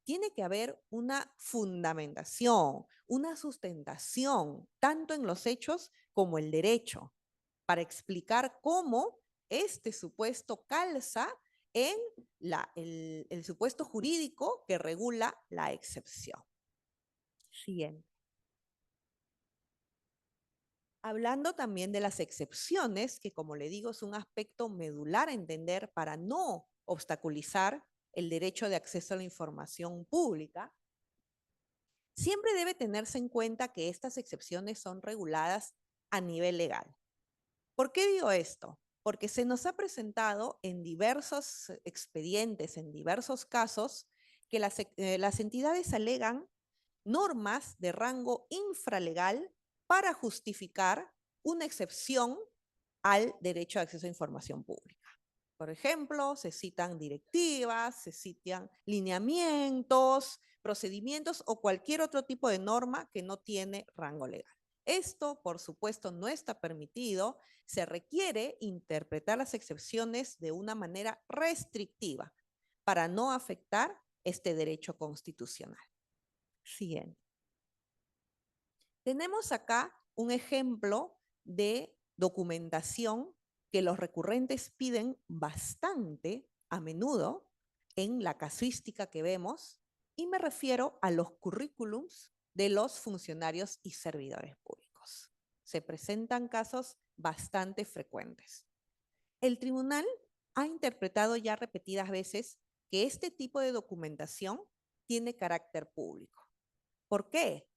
Tiene que haber una fundamentación, una sustentación, tanto en los hechos como el derecho, para explicar cómo este supuesto calza en el supuesto jurídico que regula la excepción. Siguiente. Hablando también de las excepciones, que como le digo es un aspecto medular a entender para no obstaculizar el derecho de acceso a la información pública, siempre debe tenerse en cuenta que estas excepciones son reguladas a nivel legal. ¿Por qué digo esto? Porque se nos ha presentado en diversos expedientes, en diversos casos, que las entidades alegan normas de rango infralegal para justificar una excepción al derecho de acceso a información pública. Por ejemplo, se citan directivas, se citan lineamientos, procedimientos o cualquier otro tipo de norma que no tiene rango legal. Esto, por supuesto, no está permitido. Se requiere interpretar las excepciones de una manera restrictiva para no afectar este derecho constitucional. Siguiente. Tenemos acá un ejemplo de documentación que los recurrentes piden bastante a menudo en la casuística que vemos, y me refiero a los currículums de los funcionarios y servidores públicos. Se presentan casos bastante frecuentes. El tribunal ha interpretado ya repetidas veces que este tipo de documentación tiene carácter público. ¿Por qué?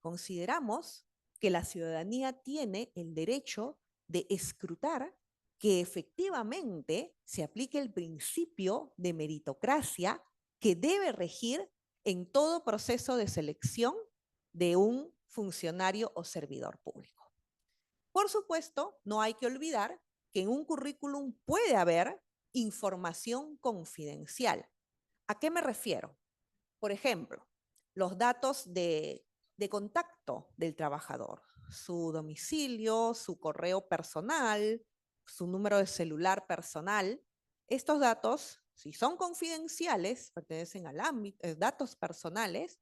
Consideramos que la ciudadanía tiene el derecho de escrutar que efectivamente se aplique el principio de meritocracia que debe regir en todo proceso de selección de un funcionario o servidor público. Por supuesto, no hay que olvidar que en un currículum puede haber información confidencial. ¿A qué me refiero? Por ejemplo, los datos de contacto del trabajador, su domicilio, su correo personal, su número de celular personal. Estos datos, si son confidenciales, pertenecen al ámbito, datos personales,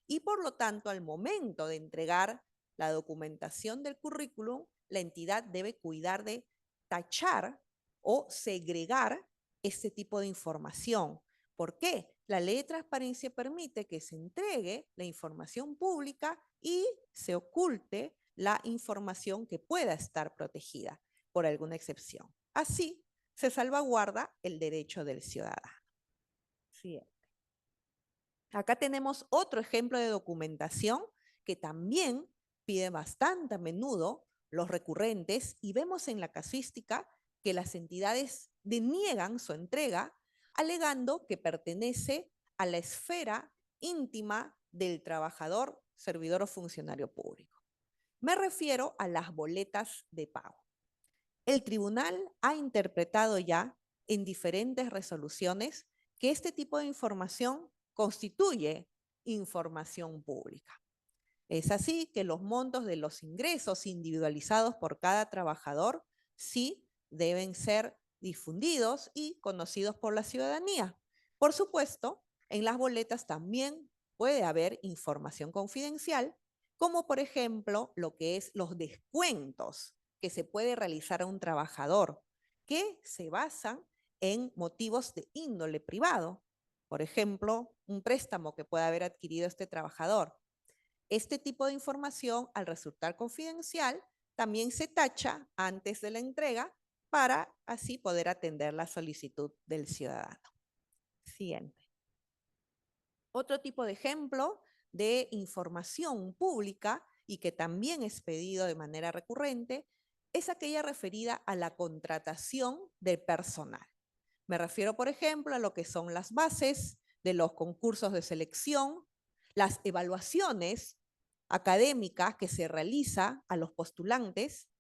y por lo tanto, al momento de entregar la documentación del currículum, la entidad debe cuidar de tachar o segregar este tipo de información. ¿Por qué? La ley de transparencia permite que se entregue la información pública y se oculte la información que pueda estar protegida por alguna excepción. Así se salvaguarda el derecho del ciudadano. Siguiente. Acá tenemos otro ejemplo de documentación que también pide bastante a menudo los recurrentes, y vemos en la casuística que las entidades deniegan su entrega alegando que pertenece a la esfera íntima del trabajador, servidor o funcionario público. Me refiero a las boletas de pago. El tribunal ha interpretado ya en diferentes resoluciones que este tipo de información constituye información pública. Es así que los montos de los ingresos individualizados por cada trabajador sí deben ser difundidos y conocidos por la ciudadanía. Por supuesto, en las boletas también puede haber información confidencial, como por ejemplo lo que es los descuentos que se puede realizar a un trabajador, que se basan en motivos de índole privado. Por ejemplo, un préstamo que pueda haber adquirido este trabajador. Este tipo de información, al resultar confidencial, también se tacha antes de la entrega para así poder atender la solicitud del ciudadano. Siguiente. Otro tipo de ejemplo de información pública y que también es pedido de manera recurrente es aquella referida a la contratación de personal. Me refiero, por ejemplo, a lo que son las bases de los concursos de selección, las evaluaciones académicas que se realiza a los postulantes.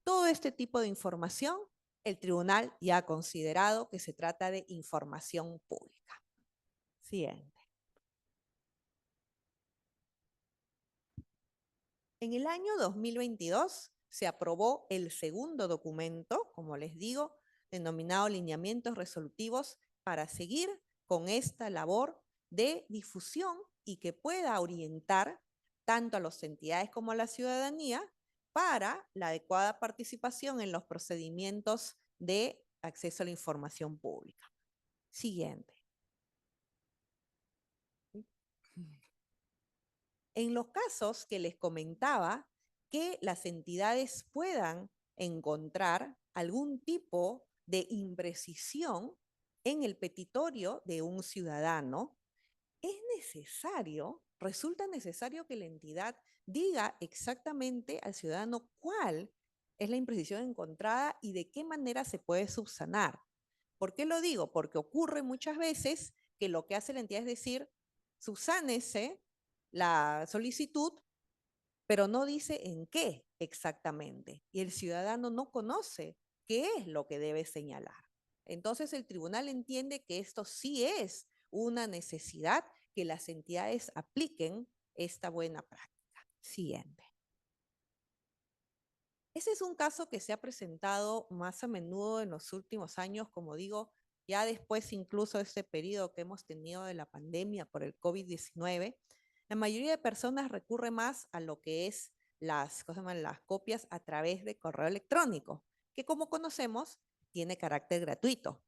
Todo este tipo de información, el tribunal ya ha considerado que se trata de información pública. Siguiente. En el año 2022 se aprobó el segundo documento, como les digo, denominado Lineamientos Resolutivos, para seguir con esta labor de difusión y que pueda orientar tanto a las entidades como a la ciudadanía para la adecuada participación en los procedimientos de acceso a la información pública. Siguiente. En los casos que les comentaba que las entidades puedan encontrar algún tipo de imprecisión en el petitorio de un ciudadano, resulta necesario que la entidad diga exactamente al ciudadano cuál es la imprecisión encontrada y de qué manera se puede subsanar. ¿Por qué lo digo? Porque ocurre muchas veces que lo que hace la entidad es decir, subsánese la solicitud, pero no dice en qué exactamente. Y el ciudadano no conoce qué es lo que debe señalar. Entonces el tribunal entiende que esto sí es una necesidad que las entidades apliquen esta buena práctica. Siguiente. Ese es un caso que se ha presentado más a menudo en los últimos años, como digo, ya después incluso de este periodo que hemos tenido de la pandemia por el COVID-19. La mayoría de personas recurre más a lo que es las copias a través de correo electrónico, que como conocemos tiene carácter gratuito.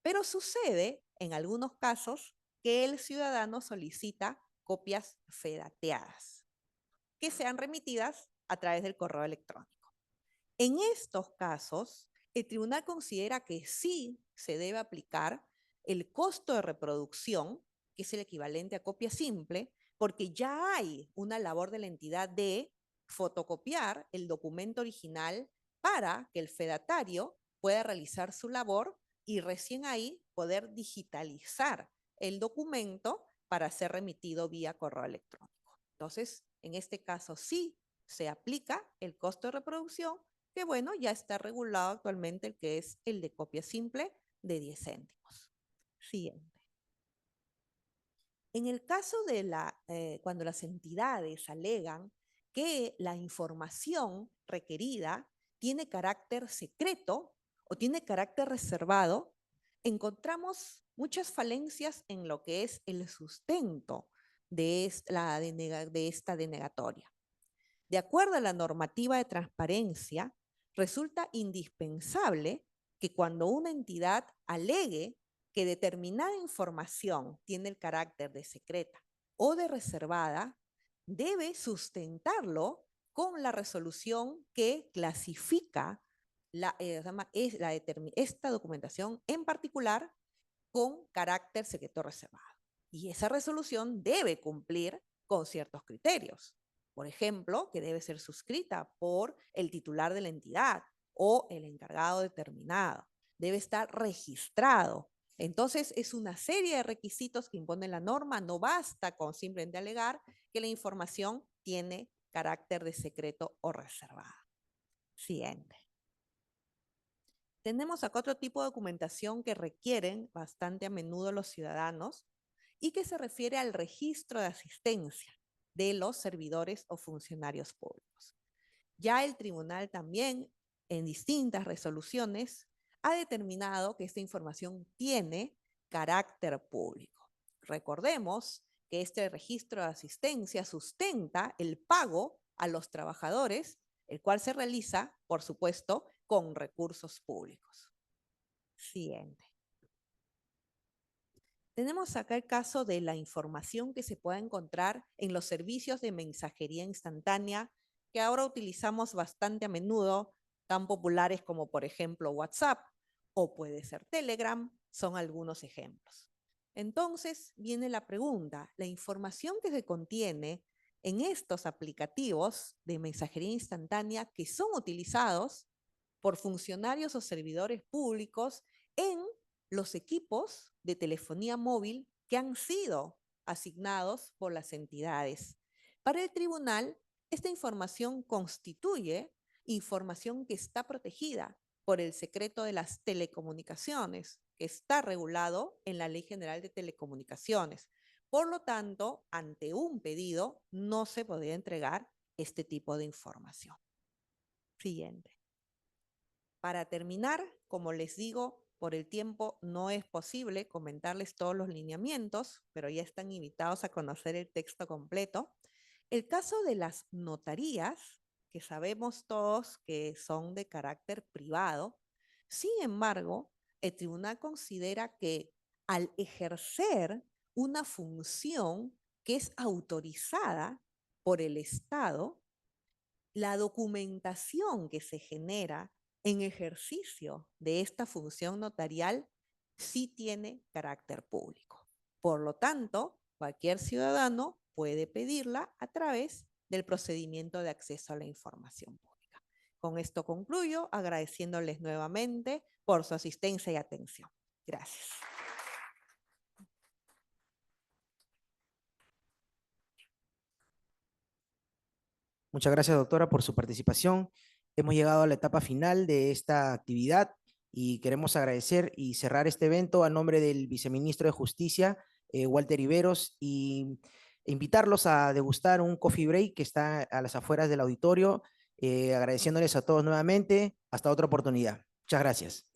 Pero sucede en algunos casos que el ciudadano solicita copias fedateadas, que sean remitidas a través del correo electrónico. En estos casos, el tribunal considera que sí se debe aplicar el costo de reproducción, que es el equivalente a copia simple, porque ya hay una labor de la entidad de fotocopiar el documento original para que el fedatario pueda realizar su labor y recién ahí poder digitalizar el documento para ser remitido vía correo electrónico. Entonces, en este caso sí se aplica el costo de reproducción, que bueno, ya está regulado actualmente el que es el de copia simple de 10 céntimos. Siguiente. En el caso de cuando las entidades alegan que la información requerida tiene carácter secreto o tiene carácter reservado, encontramos muchas falencias en lo que es el sustento de esta denegatoria. De acuerdo a la normativa de transparencia, resulta indispensable que cuando una entidad alegue que determinada información tiene el carácter de secreta o de reservada, debe sustentarlo con la resolución que clasifica esta documentación en particular con carácter secreto reservado. Y esa resolución debe cumplir con ciertos criterios. Por ejemplo, que debe ser suscrita por el titular de la entidad o el encargado determinado. Debe estar registrado. Entonces, es una serie de requisitos que impone la norma. No basta con simplemente alegar que la información tiene carácter de secreto o reservada. Siguiente. Tenemos acá otro tipo de documentación que requieren bastante a menudo los ciudadanos y que se refiere al registro de asistencia de los servidores o funcionarios públicos. Ya el tribunal también, en distintas resoluciones, ha determinado que esta información tiene carácter público. Recordemos que este registro de asistencia sustenta el pago a los trabajadores, el cual se realiza, por supuesto, con recursos públicos. Siguiente. Tenemos acá el caso de la información que se puede encontrar en los servicios de mensajería instantánea que ahora utilizamos bastante a menudo, tan populares como por ejemplo WhatsApp o puede ser Telegram, son algunos ejemplos. Entonces viene la pregunta, ¿la información que se contiene en estos aplicativos de mensajería instantánea que son utilizados por funcionarios o servidores públicos en los equipos de telefonía móvil que han sido asignados por las entidades? Para el tribunal, esta información constituye información que está protegida por el secreto de las telecomunicaciones, que está regulado en la Ley General de Telecomunicaciones. Por lo tanto, ante un pedido no se podría entregar este tipo de información. Siguiente. Para terminar, como les digo, por el tiempo no es posible comentarles todos los lineamientos, pero ya están invitados a conocer el texto completo. El caso de las notarías, que sabemos todos que son de carácter privado, sin embargo, el tribunal considera que al ejercer una función que es autorizada por el Estado, la documentación que se genera en ejercicio de esta función notarial sí tiene carácter público. Por lo tanto, cualquier ciudadano puede pedirla a través del procedimiento de acceso a la información pública. Con esto concluyo, agradeciéndoles nuevamente por su asistencia y atención. Gracias. Muchas gracias, doctora, por su participación. Hemos llegado a la etapa final de esta actividad y queremos agradecer y cerrar este evento a nombre del viceministro de Justicia, Walter Iberos, y invitarlos a degustar un coffee break que está a las afueras del auditorio, agradeciéndoles a todos nuevamente. Hasta otra oportunidad. Muchas gracias.